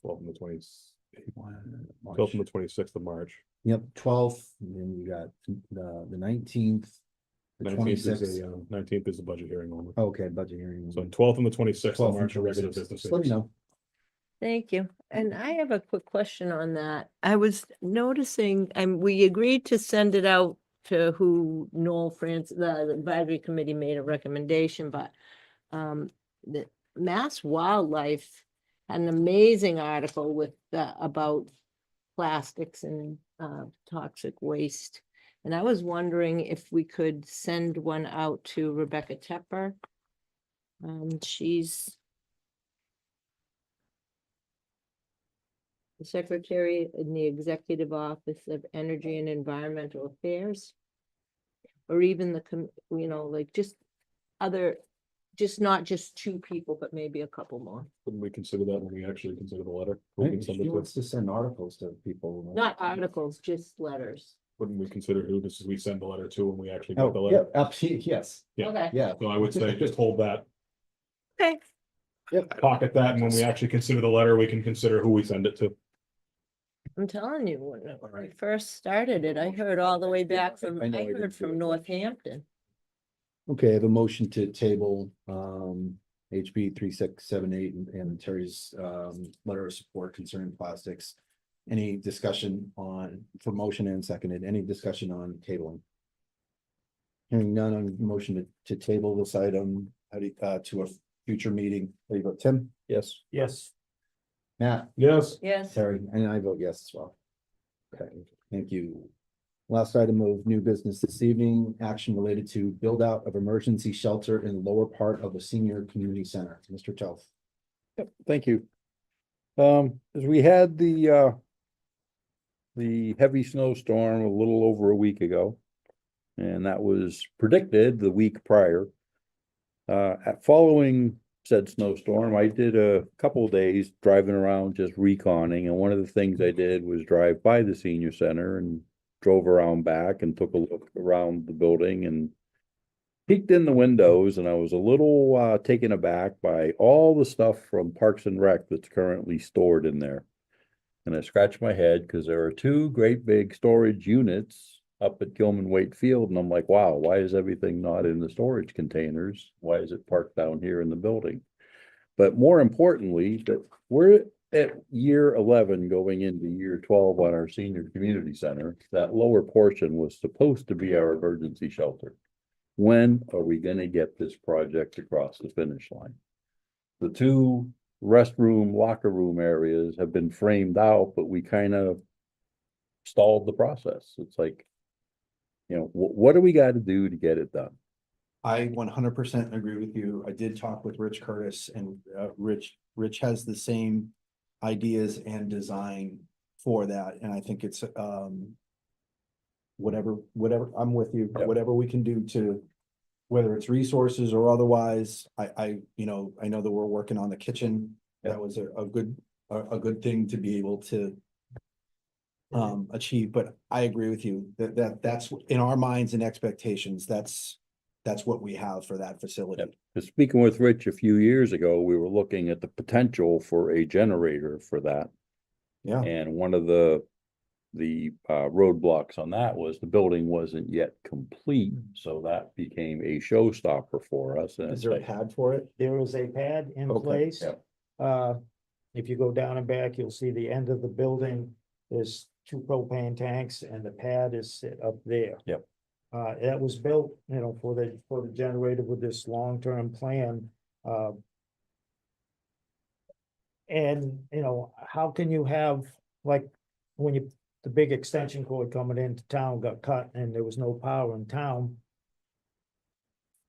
and the 20th, 12th March. and the 26th of March. Yep, 12th, and then you got the 19th. The 19th 26th. is a, 19th is a budget hearing only. Okay, budget hearing. So 12th and the 26th 12th of and March are regular 26th. business. Just let me know. Thank you. And I have a quick question on that. I was noticing, and we agreed to send it out to who Noel France, the advisory committee made a recommendation, but the Mass Wildlife had an amazing article with about plastics and toxic waste. And I was wondering if we could send one out to Rebecca Tepper. She's the secretary in the Executive Office of Energy and Environmental Affairs. Or even like just not just 2 people, but maybe a couple more. Wouldn't we consider that when we actually consider the letter? We can send She it to- wants to send articles to people. Not articles, just letters. Wouldn't we consider who this is, we send the letter to when we actually get the Oh, yeah, letter? absolutely, yes, Yeah. Okay. yeah. So I would say just hold that, Okay. pocket that, and when we actually consider the letter, we can consider who we send it to. I'm telling you, when I first started it, I heard all the way back from, I know I I didn't heard do from it. Northampton. Okay, I have a motion to table HB 3678 and Terry's letter of support concerning plastics. Any discussion for motion and seconded, any discussion on tabling? Hearing none on motion to table this item, to a future meeting. There you go, Tim? Yes. Yes. Matt? Yes. Yes. Terry, and I vote yes as well. Okay, thank you. Last item of new business this evening, action related to build out of emergency shelter in lower part of the senior community center. Mr. Toth. Yep, thank you. As we had the heavy snowstorm a little over a week ago, and that was predicted the week prior. Following said snowstorm, I did a couple of days driving around just reconning, and one of the things I did was drive by the senior center and drove around back and took a look around the building and peeked in the windows, and I was a little taken aback by all the stuff from Parks and Rec that's currently stored in there. And I scratched my head because there are 2 great big storage units up at Gilman Waite Field, and I'm like, wow, why is everything not in the storage containers? Why is it parked down here in the building? But more importantly, that we're at year 11 going into year 12 on our senior community center. That lower portion was supposed to be our emergency shelter. When are we gonna get this project across the finish line? The 2 restroom, locker room areas have been framed out, but we kind of stalled the process. It's like, what do we got to do to get it done? I 100% agree with you. I did talk with Rich Curtis, and Rich has the same ideas and design for that, and I think it's whatever, I'm with you, Yep. whatever we can do to, whether it's resources or otherwise, I know that we're working on the kitchen. That was a good thing to be able to achieve, but I agree with you that's in our minds and expectations, that's what we have for that facility. Yep. 'Cause speaking with Rich a few years ago, we were looking at the potential for a generator for that. Yeah. And one of the roadblocks on that was the building wasn't yet complete, so that became a showstopper for us. And Is there a pad for it? There is a pad in Okay, place. yep. If you go down and back, you'll see the end of the building. There's 2 propane tanks and the pad is set up there. Yep. That was built, for the generator with this long-term plan. And, how can you have, like, when the big extension cord coming into town got cut and there was no power in town.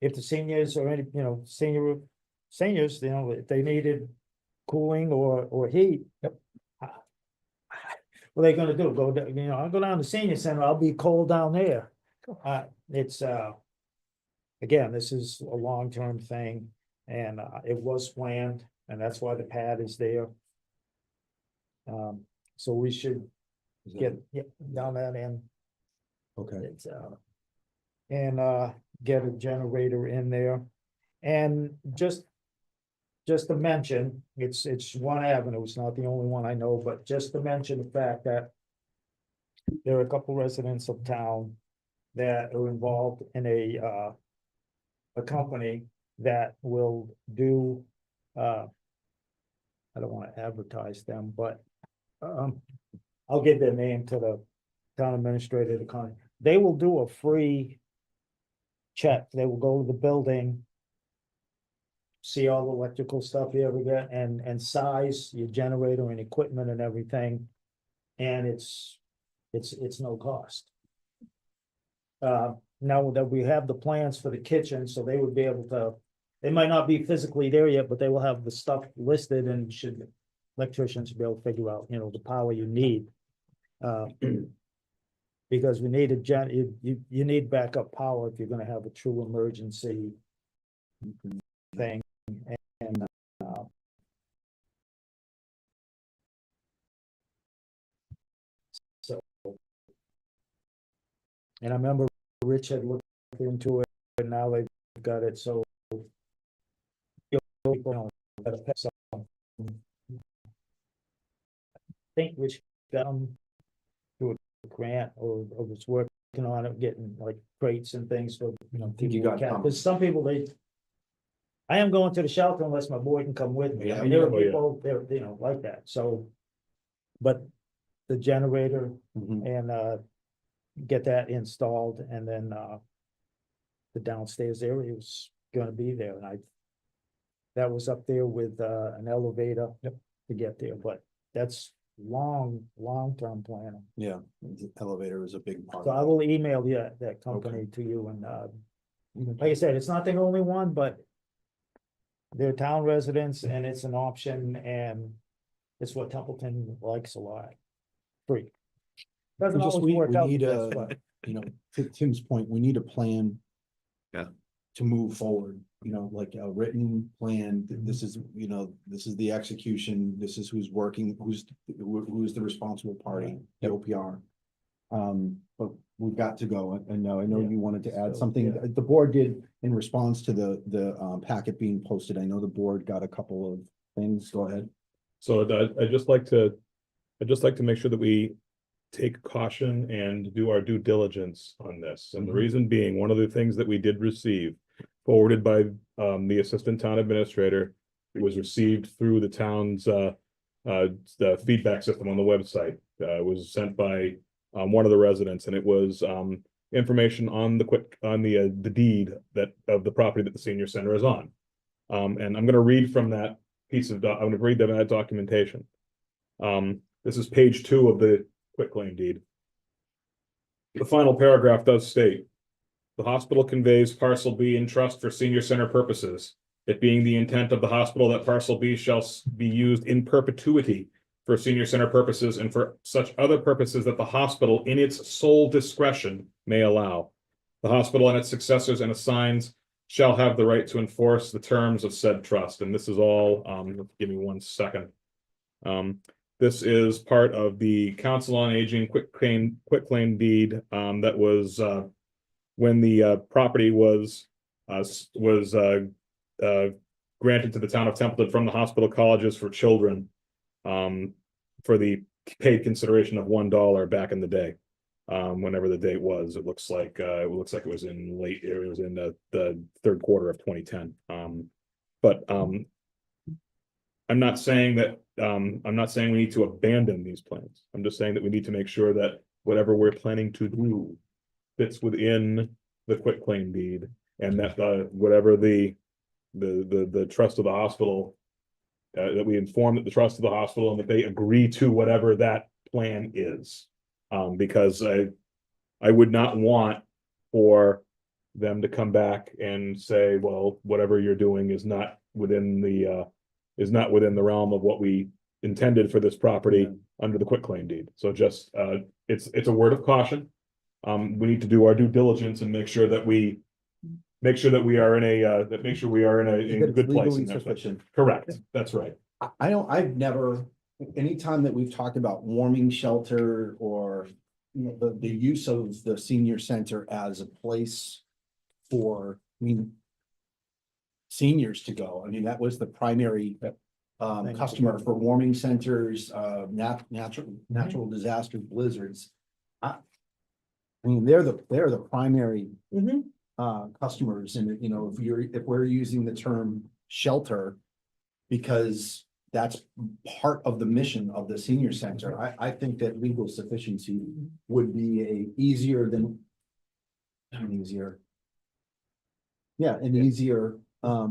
If the seniors or any, seniors, if they needed cooling or heat. Yep. What are they gonna do? Go, I'll go down to senior center, I'll be cold down there. It's, again, this is a long-term thing and, it was planned and that's why the pad is there. So we should get down that end. Okay. It's, and get a generator in there. And just to mention, it's one avenue, it's not the only one I know, but just to mention the fact that there are a couple residents of town that are involved in a company that will do, I don't want to advertise them, but I'll give their name to the town administrator, they will do a free check. They will go to the building, see all the electrical stuff you ever get and size your generator and equipment and everything. And it's no cost. Now that we have the plans for the kitchen, so they would be able to, they might not be physically there yet, but they will have the stuff listed and electricians be able to figure out, the power you need. Because we need you need backup power if you're gonna have a true emergency thing. And so, and I remember Rich had looked into it, and now they've got it, so people gotta pay some. I think Rich got them through a grant or was working on it, getting like crates and things for, think you got some. because some people, I am going to the shelter unless my boy can come with me. I mean, Yeah. there are Oh, yeah. people, they're, like that, so. But the generator Mhm. and, get that installed and then, the downstairs area was gonna be there and that was up there with, an elevator to get there, but that's long-term planning. Yeah, the elevator is a big part. So I will email that company to you and, like I said, it's not the only one, but they're town residents and it's an option and it's what Templeton likes a lot. Free. Doesn't Just, always we work out, need that's a, what- to Tim's point, we need a plan. Yeah. To move forward, like a written plan, this is, this is the execution, this is who's working, who's the responsible party, the OPR. But we've got to go, and I know Yeah. you wanted to add So, something, yeah. the board did in response to the packet being posted, I know the board got a couple of things, go ahead. So I'd just like to make sure that we take caution and do our due diligence on this. And the Mhm. reason being, one of the things that we did receive forwarded by the assistant town administrator, it was received through the town's the feedback system on the website. It was sent by one of the residents, and it was information on the deed of the property that the senior center is on. And I'm gonna read from that piece of, I'm gonna read that documentation. This is page 2 of the quitclaim deed. The final paragraph does state, the hospital conveys parcel B in trust for senior center purposes. It being the intent of the hospital that parcel B shall be used in perpetuity for senior center purposes and for such other purposes that the hospital in its sole discretion may allow. The hospital and its successors and assigns shall have the right to enforce the terms of said trust. And this is all, give me 1 second. This is part of the Council on Aging quitclaim deed that was when the property was granted to the town of Templeton from the hospital colleges for children for the paid consideration of $1 back in the day. Whenever the date was, it looks like it was in the third quarter of 2010. But I'm not saying that, we need to abandon these plans. I'm just saying that we need to make sure that whatever we're planning to do fits within the quitclaim deed, and that whatever the trust of the hospital, that we inform that the trust of the hospital and that they agree to whatever that plan is. Because I would not want for them to come back and say, well, whatever you're doing is not within the realm of what we intended for this property under the quitclaim deed. So just, it's a word of caution. We need to do our due diligence and make sure that we are in a good place. Legally in that place. sufficient. Correct, that's right. I've never, anytime that we've talked about warming shelter or, you know, the use of the senior center as a place for, seniors to go. I mean, that was the primary customer for warming centers, natural disasters, blizzards. They're the primary customers, and you know, if we're using the term shelter, because that's part of the mission of the senior center, I think that legal sufficiency would be an easier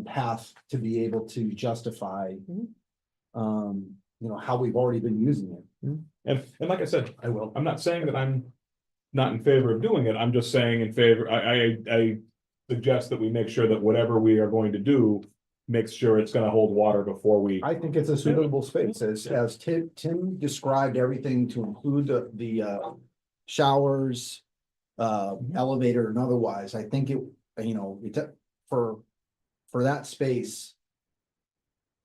path to be able to justify how we've already been using it. And like I said, I'm not saying that I'm not in favor of doing it. I'm just saying in favor, I suggest that we make sure that whatever we are going to do makes sure it's gonna hold water before we. I think it's a suitable space, as Tim described everything to include the showers, elevator and otherwise. I think for that space,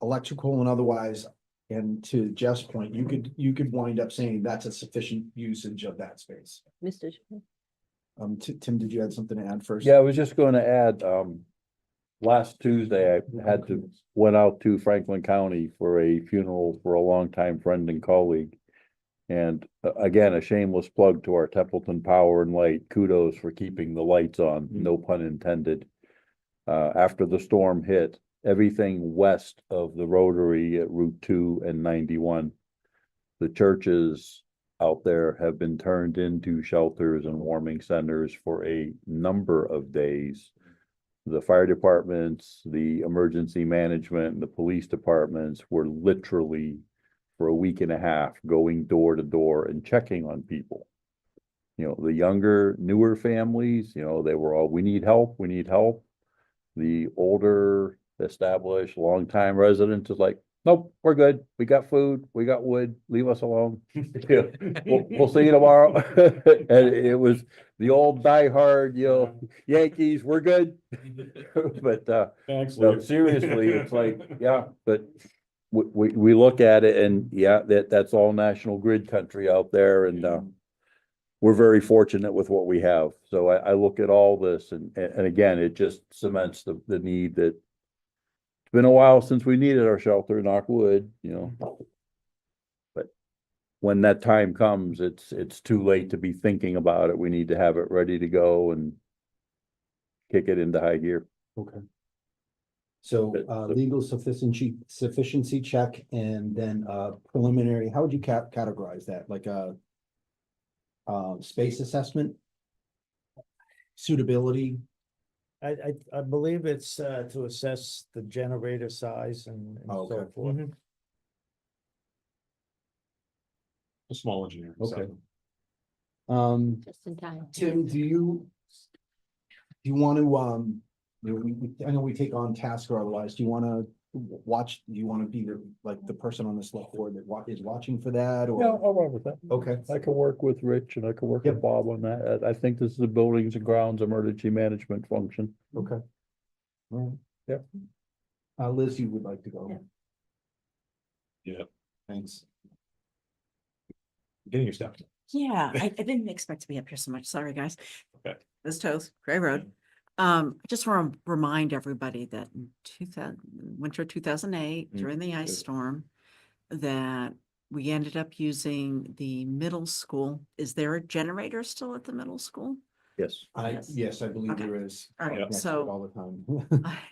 electrical and otherwise, and to Jeff's point, you could wind up saying that's a sufficient usage of that space. Mr. Tim, did you have something to add first? Yeah, I was just going to add, last Tuesday, went out to Franklin County for a funeral for a longtime friend and colleague. And again, a shameless plug to our Templeton Power and Light. Kudos for keeping the lights on, no pun intended. After the storm hit, everything west of the Rotary at Route 2 and 91, the churches out there have been turned into shelters and warming centers for a number of days. The fire departments, the emergency management, and the police departments were literally for a week and a half going door to door and checking on people. You know, the younger, newer families, they were all, we need help, we need help. The older, established, longtime residents is like, nope, we're good. We got food, we got wood, leave us alone. We'll see you tomorrow. And it was the old diehard, Yankees, we're good. But Thanks, no, Lou. seriously, it's like, yeah, but we look at it and that's all National Grid country out there, and we're very fortunate with what we have. So I look at all this and again, it just cements the need that it's been a while since we needed our shelter, knock wood, but when that time comes, it's too late to be thinking about it. We need to have it ready to go and kick it into high gear. Okay. So, legal sufficiency check, and then, preliminary, how would you categorize that? Like a space assessment? Suitability? I believe it's to assess the generator size and Oh, so okay. forth. A small engineer. Okay. Just in time. Tim, do you want to, I know we take on tasks or otherwise, do you want to be the person on the select board that is watching for that, or? Yeah, I'll run with that. Okay. I can work with Rich and I can work with Bob on that. I think this is a buildings and grounds emergency management function. Okay. All right. Yep. Liz, you would like to go? Yeah. Thanks. Getting your stuff. Yeah, I didn't expect to be up here so much. Sorry, guys. Okay. This is Toth, Gray Road. I just want to remind everybody that in winter 2008, during the ice storm, that we ended up using the middle school. Is there a generator still at the middle school? Yes. Yes, I believe Okay. there is. All right, Yeah. Next to it so. all the time.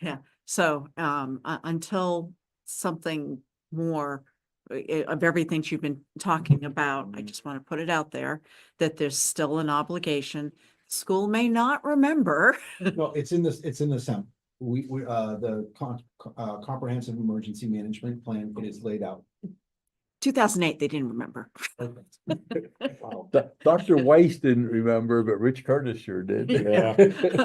Yeah, so, until something more of everything you've been talking about, I just want to put it out there that there's still an obligation. School may not remember. Well, it's in this, it's in the SEM. The comprehensive emergency management plan, it is laid out. 2008, they didn't remember. Wow. Dr. Weiss didn't remember, but Rich Curtis sure did. Yeah.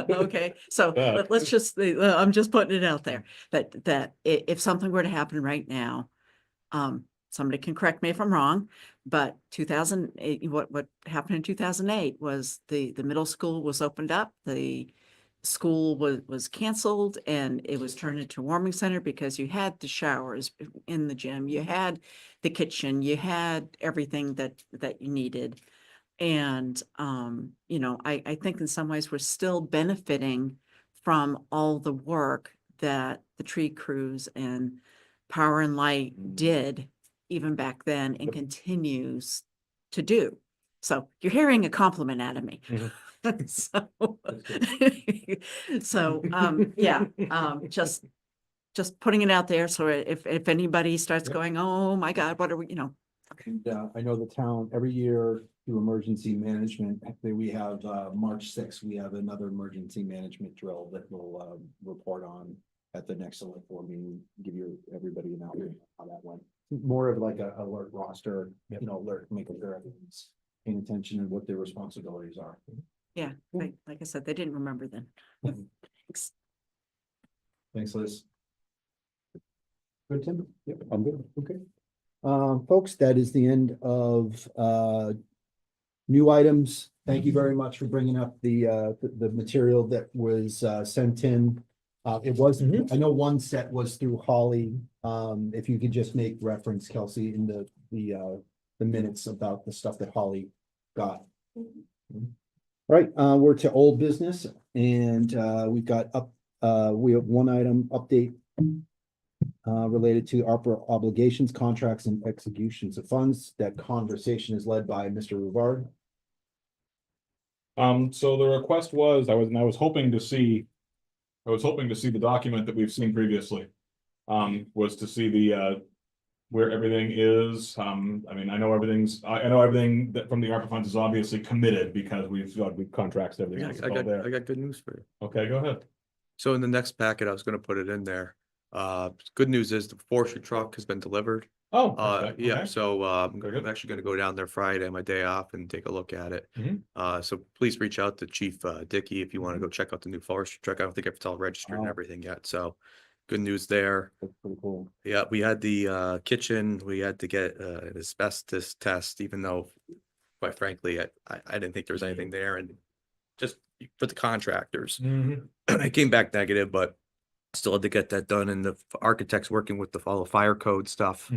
Okay, so Yeah. let's just, I'm just putting it out there that if something were to happen right now, somebody can correct me if I'm wrong, but 2008, what happened in 2008 was the middle school was opened up, the school was canceled, and it was turned into a warming center because you had the showers in the gym, you had the kitchen, you had everything that you needed. And, I think in some ways we're still benefiting from all the work that the tree crews and Power and Light did even back then and continues to do. So you're hearing a compliment out of me. So, yeah, just putting it out there. So if anybody starts Yep. going, oh my God, what are we, And I know the town, every year through emergency management, we have March 6th, we have another emergency management drill that we'll report on at the next select board meeting, give everybody an outline of how that went. More of like a alert roster, alert, making sure everyone's paying attention to what their responsibilities are. yeah, like I said, they didn't remember then. Thanks. Thanks, Liz. Good, Tim? Yep. I'm good. Okay. Folks, that is the end of new items. Thank you very much for bringing up the material that was sent in. It was, I know one set was through Holly. If you could just make reference, Kelsey, in the minutes about the stuff that Holly got. All right, we're to old business, and we've got we have one item update related to ARPA obligations, contracts, and executions of funds. That conversation is led by Mr. Rivard. So the request was, I was hoping to see the document that we've seen previously. Was to see the, where everything is. I mean, I know everything that from the ARPA funds is obviously committed because we've contracts and everything else. I is all got there. good news for you. Okay, go ahead. So in the next packet, I was gonna put it in there. Good news is the forestry truck has been delivered. Oh, Yeah, okay. so Good. I'm actually gonna go down there Friday, my day off, and take a look at it. So please reach out to Chief Dickey if you want to go check out the new forestry truck. I don't think it's all registered and Oh. everything yet, so good news there. That's pretty cool. Yeah, we had the kitchen, we had to get an asbestos test, even though quite frankly, I didn't think there was anything there, and just for the contractors. It came back negative, but still had to get that done, and the architect's working with all the fire code stuff.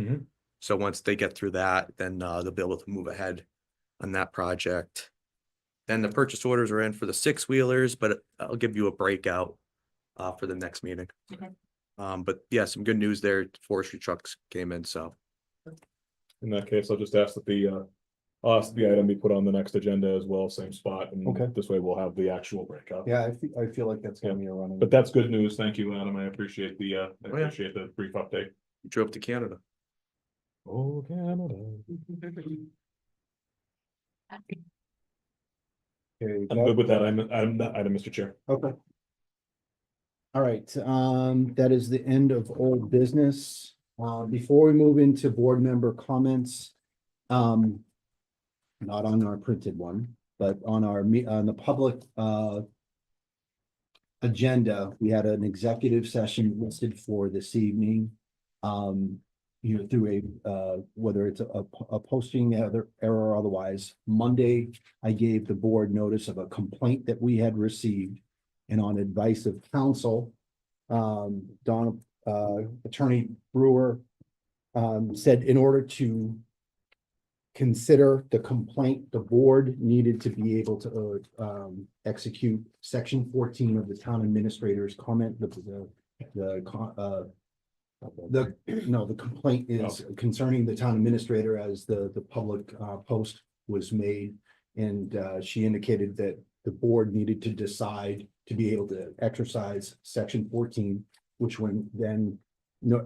So once they get through that, then they'll be able to move ahead on that project. Then the purchase orders are in for the 6-wheelers, but I'll give you a breakout for the next meeting. Okay. But yeah, some good news there. Forestry trucks came in, so. In that case, I'll just ask that I'll ask the item be put on the next agenda as well, same spot, and Okay. this way we'll have the actual breakout. Yeah, I feel like that's gonna be a running. But that's good news. Thank you, Adam. I appreciate the brief update. You drove to Canada. Oh, Canada. Okay, I'm good with that. I'm Mr. Chair. Okay. All right, that is the end of old business. Before we move into board member comments, not on our printed one, but on the public agenda, we had an executive session listed for this evening. Through whether it's a posting error or otherwise. Monday, I gave the board notice of a complaint that we had received. And on advice of counsel, Attorney Brewer said in order to consider the complaint, the board needed to be able to execute section 14 of the town administrator's comment, the No, the complaint is concerning the town administrator as the public post was made. And she indicated that the board needed to decide to be able to exercise section 14, which when then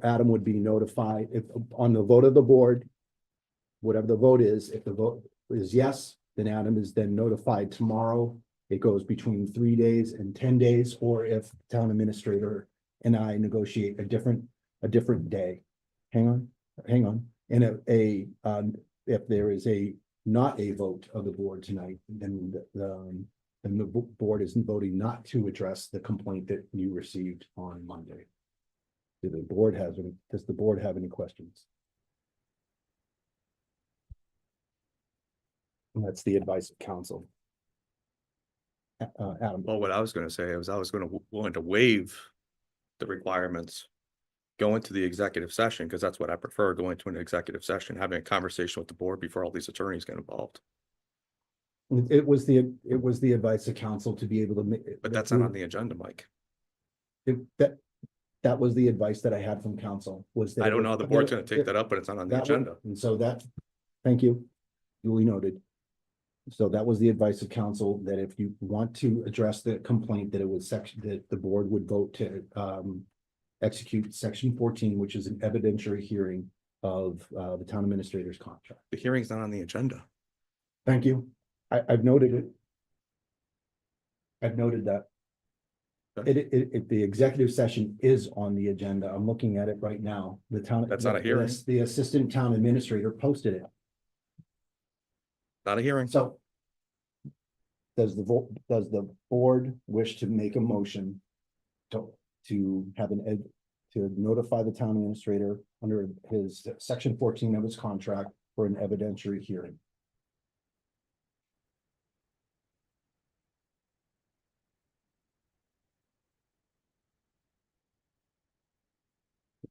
Adam would be notified if on the vote of the board, whatever the vote is, if the vote is yes, then Adam is then notified tomorrow. It goes between 3 days and 10 days, or if the town administrator and I negotiate a different day. Hang on. And if there is not a vote of the board tonight, then the board isn't voting not to address the complaint that you received on Monday. Does the board have any questions? And that's the advice of counsel. Adam. Well, what I was gonna say was I was willing to waive the requirements. Go into the executive session, because that's what I prefer, going to an executive session, having a conversation with the board before all these attorneys get involved. It was the advice of counsel to be able to make. But that's not on the agenda, Mike. That was the advice that I had from counsel was that. I don't know how the board's gonna take that up, but it's not on the agenda. And so thank you, duly noted. So that was the advice of counsel, that if you want to address the complaint, that it was that the board would vote to execute section 14, which is an evidentiary hearing of the town administrator's contract. The hearing's not on the agenda. Thank you. I've noted it. I've noted that. The executive session is on the agenda. I'm looking at it right now. That's not a hearing. The assistant town administrator posted it. Not a hearing. So does the board wish to make a motion to have to notify the town administrator under his section 14 of his contract for an evidentiary hearing?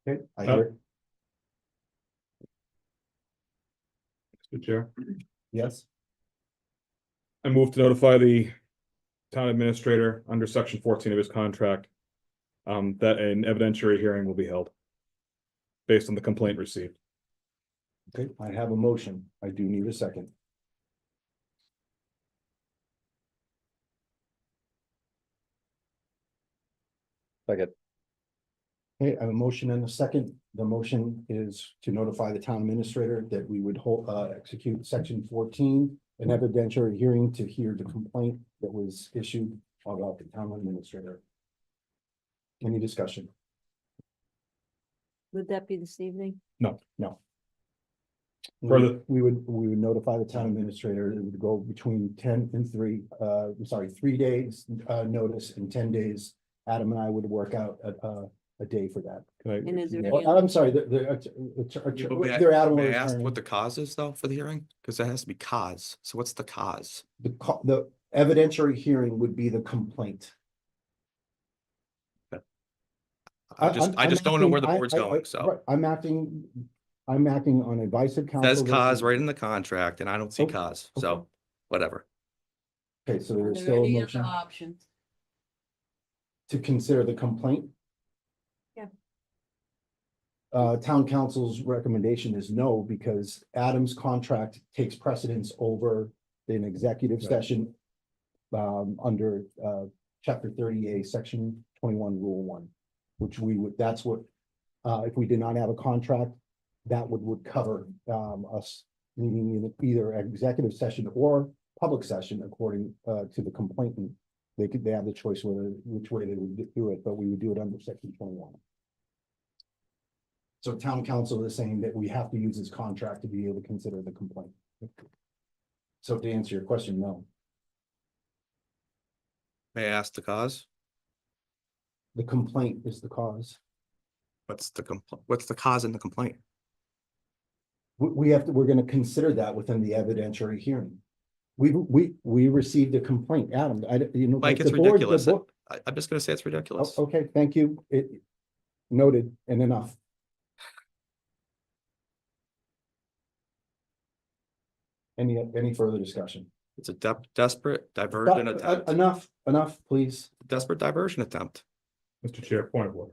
Okay, I hear it. Mr. Chair, Yes. I move to notify the town administrator under section 14 of his contract that an evidentiary hearing will be held based on the complaint received. Okay, I have a motion. I do need a second. Second. Okay, I have a motion and a second. The motion is to notify the town administrator that we would execute section 14, an evidentiary hearing to hear the complaint that was issued about the town administrator. Any discussion? Would that be this evening? No. Further- We would notify the town administrator. It would go between 10 and 3, 3 days notice and 10 days. Adam and I would work out a day for that. And is there? Oh, any I'm sorry, But their Adam. May I ask what the cause is though for the hearing? Because there has to be cause. So what's the cause? The evidentiary hearing would be the complaint. I just don't know where the board's going, so. Right, I'm acting on advice of counsel. Says cause right in the contract and I don't see Okay, cause, okay. so whatever. Okay, so Are there's there still a any other motion options? to consider the complaint. Yeah. Town council's recommendation is no, because Adam's contract takes precedence over an executive Right. session under chapter 30A, section 21, rule 1, which that's what, if we did not have a contract, that would cover us needing either executive session or public session according to the complainant. They have the choice which way they would do it, but we would do it under section 21. So town council is saying that we have to use this contract to be able to consider the complaint. So to answer your question, no. May I ask the cause? The complaint is the cause. What's the cause in the complaint? We're gonna consider that within the evidentiary hearing. We received a complaint, Adam, Mike, it's the board- the ridiculous. board- I'm just gonna say it's ridiculous. Okay, thank you. Noted and enough. Any further discussion? It's a desperate diversion attempt. Enough, please. Desperate diversion attempt. Mr. Chair, point of order.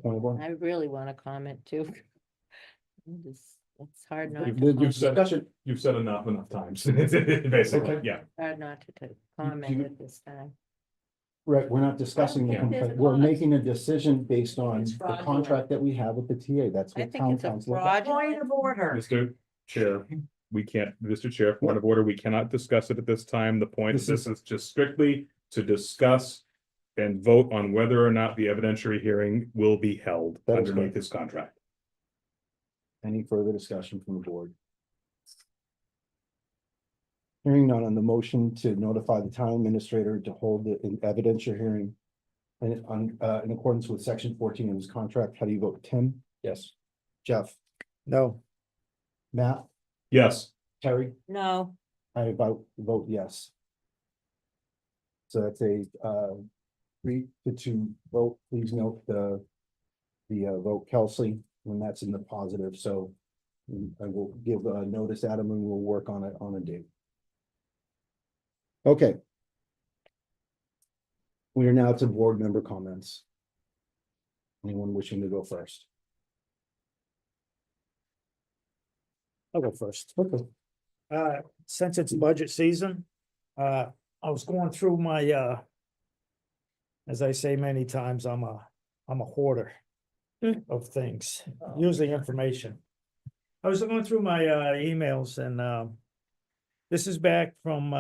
Point of order. I really want to comment too. It's hard not to, You've said, you've said enough times, basically, Okay. yeah. hard not to comment at this time. Right, we're not discussing the I don't think complaint. there's a We're lot. making a decision based on It's the fraudulent. contract that we have with the TA. That's I what think town it's a council. Point fraudulent. of order. Mr. Chair, we can't, Mr. Chair, point of order, we cannot discuss it at this time. The point of This this is just strictly to discuss and vote on whether or not the evidentiary hearing will be held That is underneath correct. this contract. Any further discussion from the board? Hearing none on the motion to notify the town administrator to hold an evidentiary hearing. And in accordance with section 14 of his contract, how do you vote? Tim? Yes. Jeff? No, Matt? Yes, Terry? No, I vote yes. So that's a 3-2 vote. Please note the vote Kelsey when that's in the positive. So I will give a notice, Adam, and we'll work on it on a date. Okay. We are now to board member comments. Anyone wishing to go first? I'll go first. Okay. Since it's budget season, I was going through my, as I say many times, I'm a hoarder of things, usually information. I was going through my, emails and, this is back from,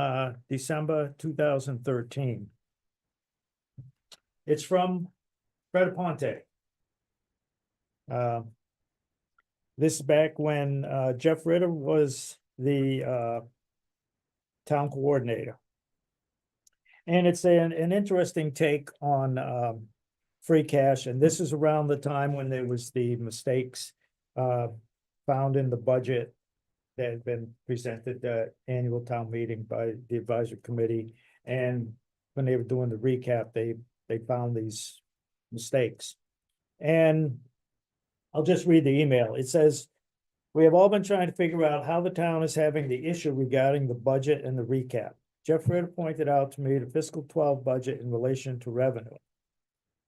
December 2013. It's from Fred Aponte. This is back when Jeff Ritter was the town coordinator. And it's an interesting take on free cash, and this is around the time when there was the mistakes found in the budget that had been presented at annual town meeting by the advisory committee. And when they were doing the recap, they found these mistakes. And I'll just read the email. It says, "We have all been trying to figure out how the town is having the issue regarding the budget and the recap. Jeff Ritter pointed out to me the fiscal 12 budget in relation to revenue.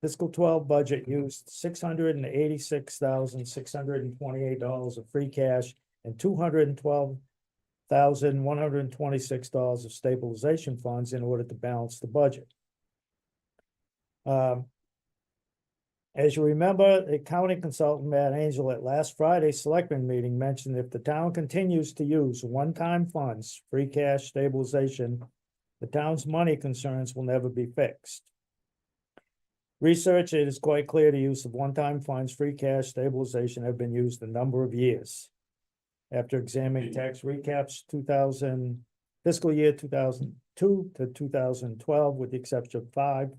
Fiscal 12 budget used $686,628 of free cash and $212,126 of stabilization funds in order to balance the budget. As you remember, the accounting consultant Matt Angel at last Friday's selectmen meeting mentioned if the town continues to use one-time funds, free cash stabilization, the town's money concerns will never be fixed. Research, it is quite clear the use of one-time funds, free cash stabilization have been used a number of years. After examining tax recaps 2000, fiscal year 2002 to 2012, with the exception of 5,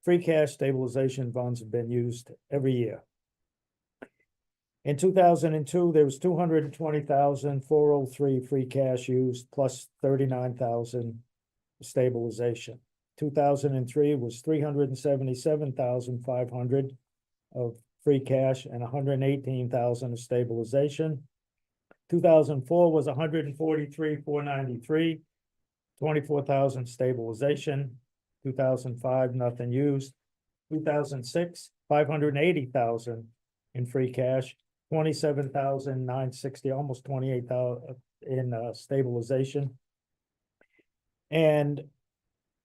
free cash stabilization funds have been used every year. In 2002, there was 220,403 free cash used plus 39,000 stabilization. 2003 was 377,500 of free cash and 118,000 of stabilization. 2004 was 143,493, 24,000 stabilization. 2005, nothing used. 2006, 580,000 in free cash, 27,960, almost 28,000 in stabilization. And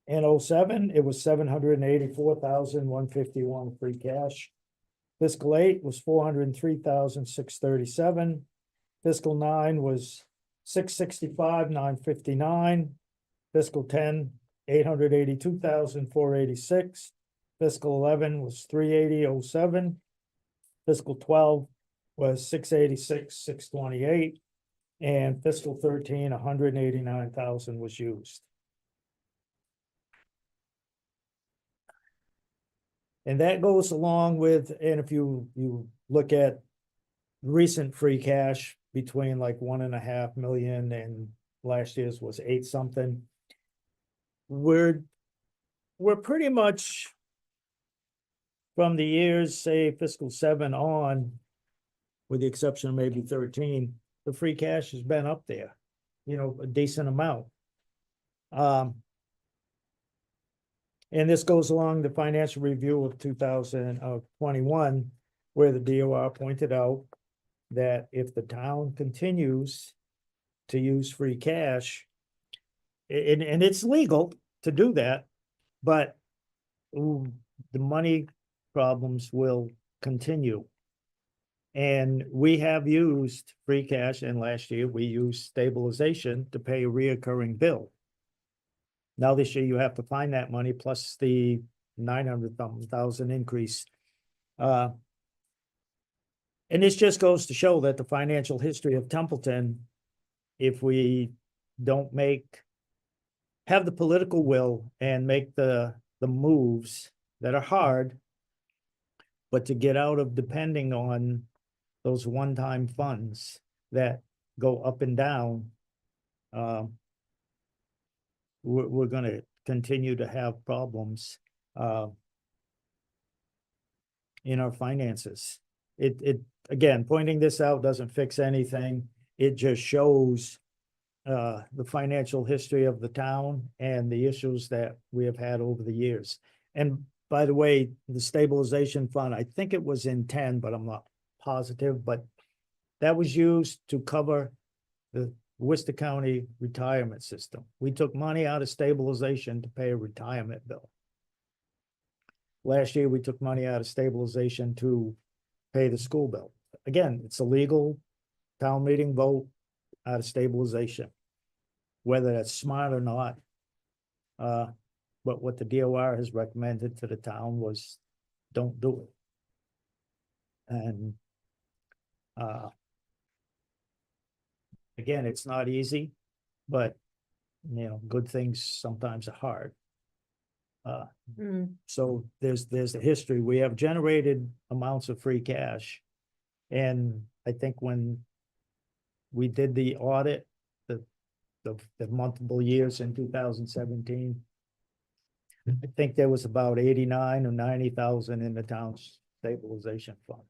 in 07, it was 784,151 free cash. Fiscal 8 was 403,637. Fiscal 9 was 665,959. Fiscal 10, 882,486. Fiscal 11 was 380,07. Fiscal 12 was 686,628. And fiscal 13, 189,000 was used. And that goes along with, and if you look at recent free cash between like 1.5 million and last year's was 8 something. We're pretty much from the years, say fiscal 7 on, with the exception of maybe 13, the free cash has been up there, you know, a decent amount. And this goes along the financial review of 2021, where the DOR pointed out that if the town continues to use free cash, and it's legal to do that, but the money problems will continue. And we have used free cash, and last year we used stabilization to pay a reoccurring bill. Now this year you have to find that money plus the 900,000 increase. And this just goes to show that the financial history of Templeton, if we don't have the political will and make the moves that are hard, but to get out of depending on those one-time funds that go up and down, we're gonna continue to have problems in our finances. Again, pointing this out doesn't fix anything. It just shows the financial history of the town and the issues that we have had over the years. And by the way, the stabilization fund, I think it was in 10, but I'm not positive, but that was used to cover the Worcester County retirement system. We took money out of stabilization to pay a retirement bill. Last year, we took money out of stabilization to pay the school bill. Again, it's a legal town meeting vote out of stabilization. Whether that's smart or not, but what the DOR has recommended to the town was don't do it. And again, it's not easy, but good things sometimes are hard. So there's the history. We have generated amounts of free cash. And I think when we did the audit, the multiple years in 2017, I think there was about 89 or 90,000 in the town's stabilization fund.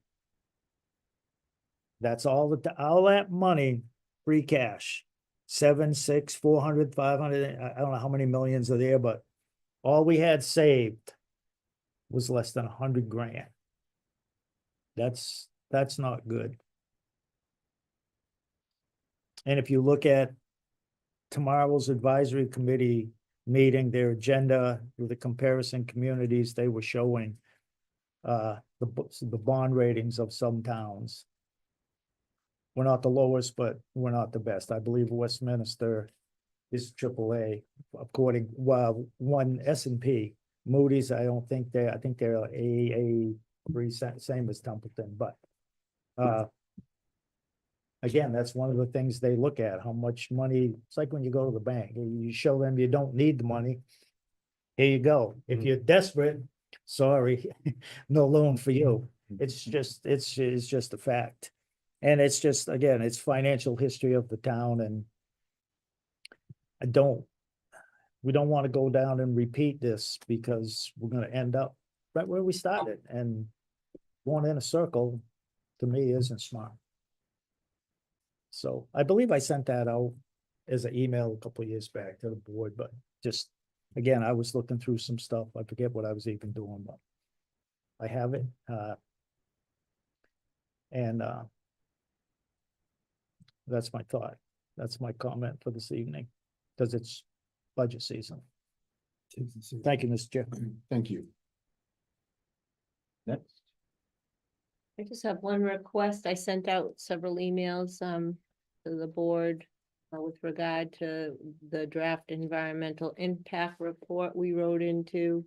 That's all that money, free cash, 7, 6, 400, 500, I don't know how many millions are there, but all we had saved was less than 100 grand. That's not good. And if you look at tomorrow's advisory committee meeting, their agenda with the comparison communities, they were showing the bond ratings of some towns. We're not the lowest, but we're not the best. I believe Westminster is AAA, according, well, one S&P. Moody's, I think they're AA3, same as Templeton, but again, that's one of the things they look at, how much money. It's like when you go to the bank, you show them you don't need the money. Here you go. If you're desperate, sorry, no loan for you. It's just a fact. And it's just, again, it's financial history of the town, and we don't want to go down and repeat this, because we're going to end up right where we started, and going in a circle to me isn't smart. So I believe I sent that out as an email a couple of years back to the board, but just, again, I was looking through some stuff. I forget what I was even doing, but I have it. And that's my thought. That's my comment for this evening, because it's budget season. Thank you, Mr. Chair. Thank you. Next. I just have one request. I sent out several emails to the board with regard to the draft environmental impact report we wrote into,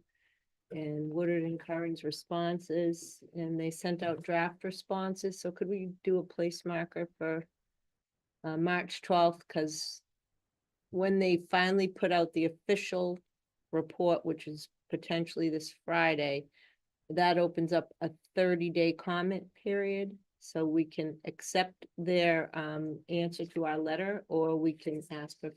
and Woodard and Curran's responses, and they sent out draft responses. So could we do a place marker for March 12th? Because when they finally put out the official report, which is potentially this Friday, that opens up a 30-day comment period. So we can accept their answer to our letter, or we can ask for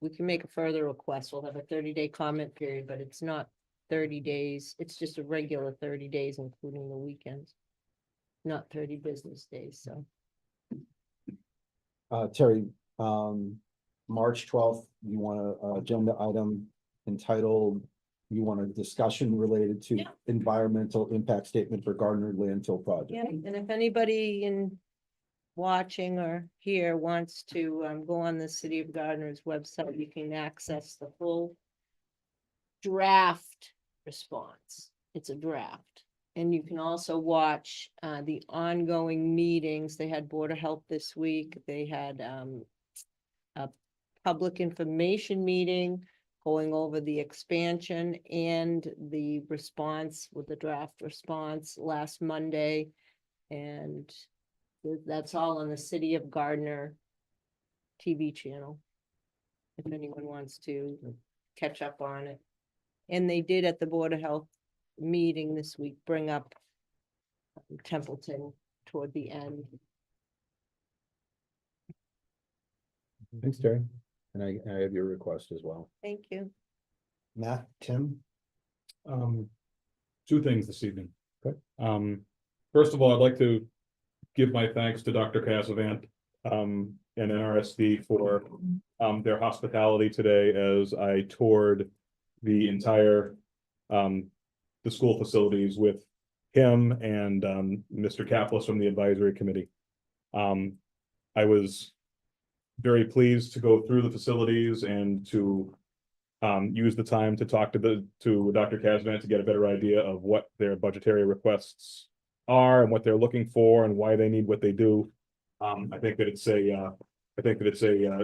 we can make a further request. We'll have a 30-day comment period, but it's not 30 days. It's just a regular 30 days, including the weekends, not 30 business days. So Terry, March 12th, you want a agenda item entitled, you want a discussion related to Yeah. environmental impact statement for Gardner landfill project. Yeah, and if anybody in watching or here wants to go on the City of Gardner's website, you can access the full draft response. It's a draft. And you can also watch the ongoing meetings. They had Board of Health this week. They had a public information meeting going over the expansion and the response with the draft response last Monday. And that's all on the City of Gardner TV channel. If anyone wants to catch up on it. And they did at the Board of Health meeting this week, bring up Templeton toward the end. Thanks, Terry. And I have your request as well. Thank you. Matt, Tim? Two things this evening. Okay. First of all, I'd like to give my thanks to Dr. Casavant, and NRSD for, their hospitality today as I toured the entire, the school facilities with him and, Mr. Kaplis from the advisory committee. I was very pleased to go through the facilities and to use the time to talk to Dr. Casavant to get a better idea of what their budgetary requests are and what they're looking for and why they need what they do. I think that it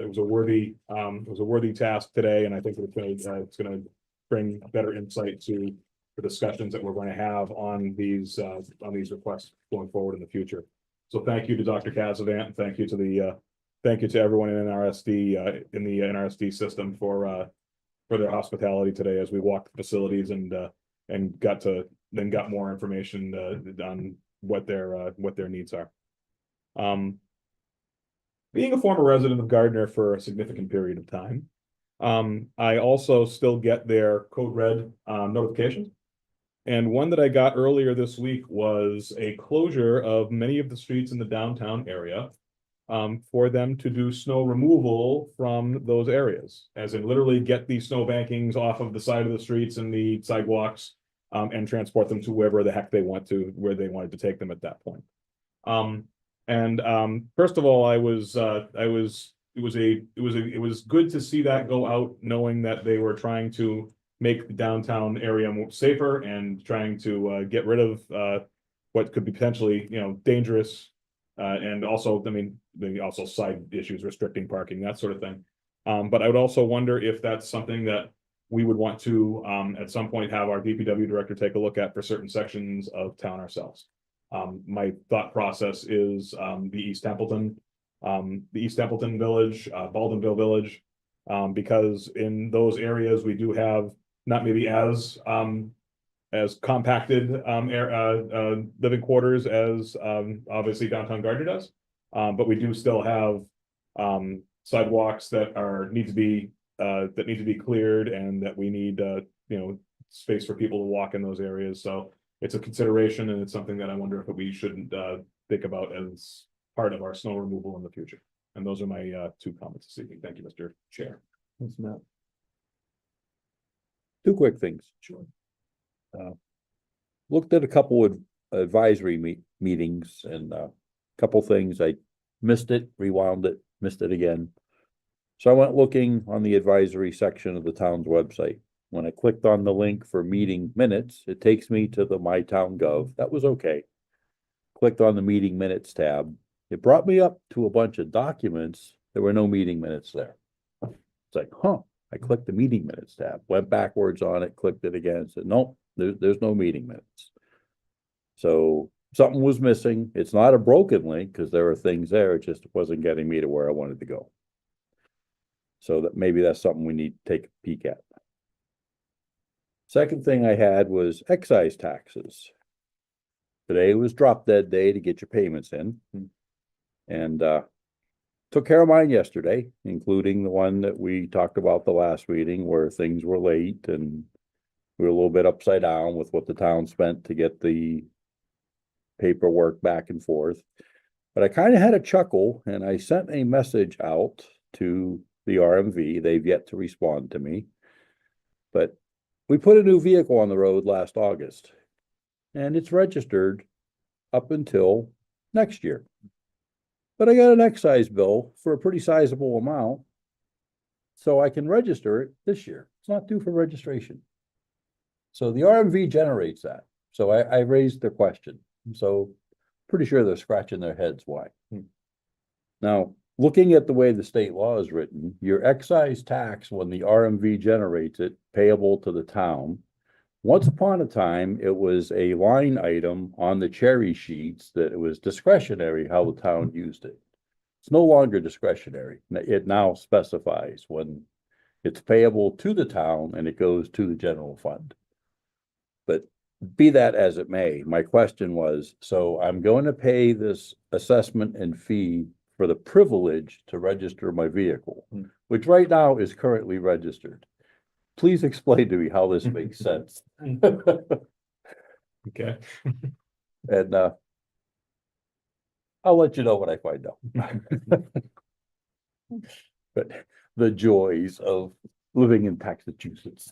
was a worthy task today, and I think that it's gonna bring better insight to the discussions that we're going to have on these requests going forward in the future. So thank you to Dr. Casavant, and thank you to everyone in NRSD, in the NRSD system for their hospitality today as we walked the facilities and got more information on what their needs are. Being a former resident of Gardner for a significant period of time, I also still get their code red notifications. And one that I got earlier this week was a closure of many of the streets in the downtown area for them to do snow removal from those areas, as in literally get the snow bankings off of the side of the streets and the sidewalks and transport them to wherever the heck they want to, where they wanted to take them at that point. First of all, it was good to see that go out, knowing that they were trying to make the downtown area more safer and trying to get rid of what could be potentially, dangerous. And also, they also side issues, restricting parking, that sort of thing. But I would also wonder if that's something that we would want to, at some point, have our DPW director take a look at for certain sections of town ourselves. My thought process is the East Templeton Village, Baldwinville Village, because in those areas we do have not maybe as compacted living quarters as obviously downtown Gardner does, but we do still have sidewalks that need to be cleared, and that we need space for people to walk in those areas. So it's a consideration, and it's something that I wonder if we shouldn't think about as part of our snow removal in the future. And those are my two comments this evening. Thank you, Mr. Chair. Thanks, Matt. Two quick things. Sure. Looked at a couple of advisory meetings and a couple things. I missed it, rewound it, missed it again. So I went looking on the advisory section of the town's website. When I clicked on the link for meeting minutes, it takes me to the My Town Gov. That was okay. Clicked on the meeting minutes tab. It brought me up to a bunch of documents. There were no meeting minutes there. It's like, huh. I clicked the meeting minutes tab, went backwards on it, clicked it again, said, nope, there's no meeting minutes. So something was missing. It's not a broken link because there are things there. It just wasn't getting me to where I wanted to go. So that maybe that's something we need to take a peek at. Second thing I had was excise taxes. Today was drop dead day to get your payments in. And took care of mine yesterday, including the one that we talked about the last meeting where things were late and we were a little bit upside down with what the town spent to get the paperwork back and forth. But I kind of had a chuckle, and I sent a message out to the RMV. They've yet to respond to me. But we put a new vehicle on the road last August, and it's registered up until next year. But I got an excise bill for a pretty sizable amount, so I can register it this year. It's not due for registration. So the RMV generates that. So I raised the question. So pretty sure they're scratching their heads why. Now, looking at the way the state law is written, your excise tax, when the RMV generates it, payable to the town. Once upon a time, it was a line item on the cherry sheets that it was discretionary how the town used it. It's no longer discretionary. It now specifies when it's payable to the town and it goes to the general fund. But be that as it may, my question was, so I'm going to pay this assessment and fee for the privilege to register my vehicle, which right now is currently registered. Please explain to me how this makes sense. Okay. And I'll let you know when I find out. But the joys of living in Massachusetts.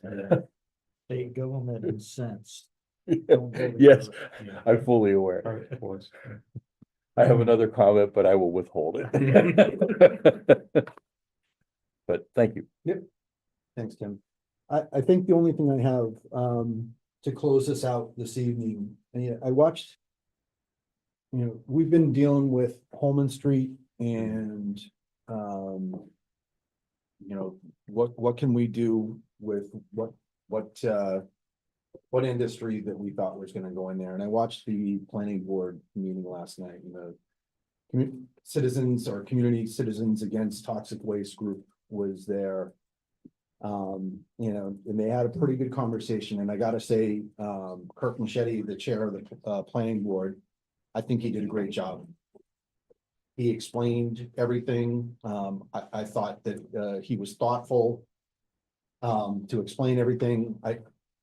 State government and sense. Yes, I'm fully aware. All right, boys. I have another comment, but I will withhold it. But thank you. Thanks, Tim. I think the only thing I have, to close this out this evening, and yeah, I watched. We've been dealing with Holman Street and, what can we do with what industry that we thought was gonna go in there? And I watched the planning board meeting last night, and the citizens or community citizens against toxic waste group was there. And they had a pretty good conversation, and I gotta say, Kirk Machete, the chair of the planning board, I think he did a great job. He explained everything. I thought that he was thoughtful to explain everything.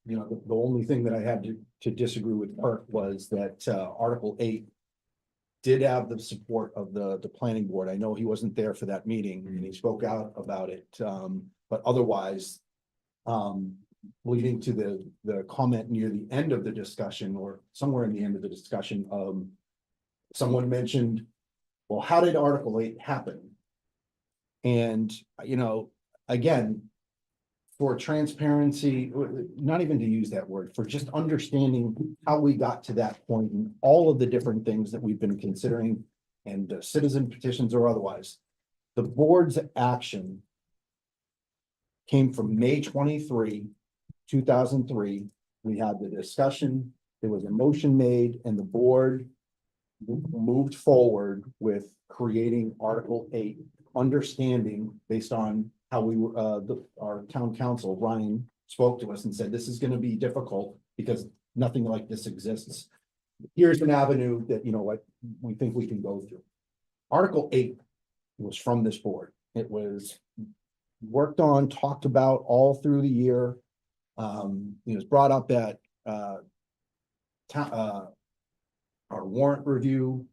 The only thing that I had to disagree with Kirk was that Article 8 did have the support of the planning board. I know he wasn't there for that meeting and he spoke out about it. But otherwise, leading to the comment near the end of the discussion, or somewhere in the end of the discussion, someone mentioned, well, how did Article 8 happen? And, again, for transparency, not even to use that word, for just understanding how we got to that point and all of the different things that we've been considering, and citizen petitions or otherwise. The board's action came from May 23, 2003. We had the discussion, there was a motion made, and the board moved forward with creating Article 8, understanding based on how we were, our town council, Ryan, spoke to us and said, this is gonna be difficult because nothing like this exists. Here's an avenue that, we think we can go through. Article 8 was from this board. It was worked on, talked about all through the year. It was brought up at our warrant review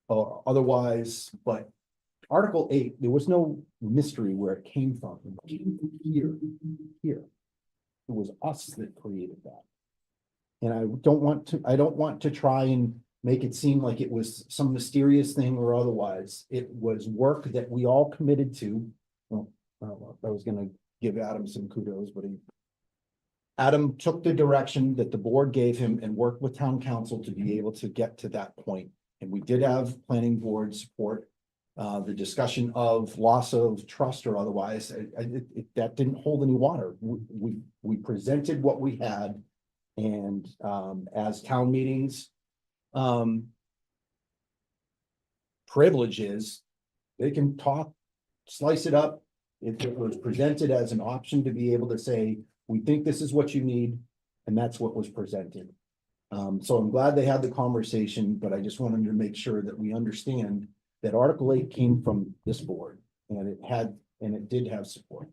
or otherwise, but Article 8, there was no mystery where it came from. It came from here. It was us that created that. And I don't want to try and make it seem like it was some mysterious thing or otherwise. It was work that we all committed to. Well, I was gonna give Adam some kudos, but Adam took the direction that the board gave him and worked with town council to be able to get to that point. And we did have planning board support. The discussion of loss of trust or otherwise, that didn't hold any water. We presented what we had, and as town meetings privileges, they can talk, slice it up. It was presented as an option to be able to say, we think this is what you need, and that's what was presented. So I'm glad they had the conversation, but I just wanted to make sure that we understand that Article 8 came from this board, and it did have support.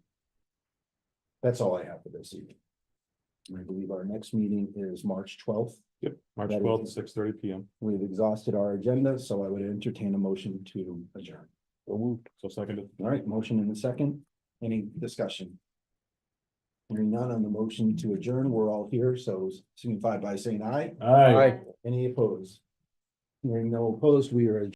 That's all I have for this evening. I believe our next meeting is March 12th. Yep, March That is- 12th, 6:30 PM. We've exhausted our agenda, so I would entertain a motion to adjourn. So moved. So seconded. All right, motion in a second. Any discussion? Hearing none on the motion to adjourn, we're all here, so signify by saying aye. Aye. Any opposed? Hearing no opposed, we are adjourned.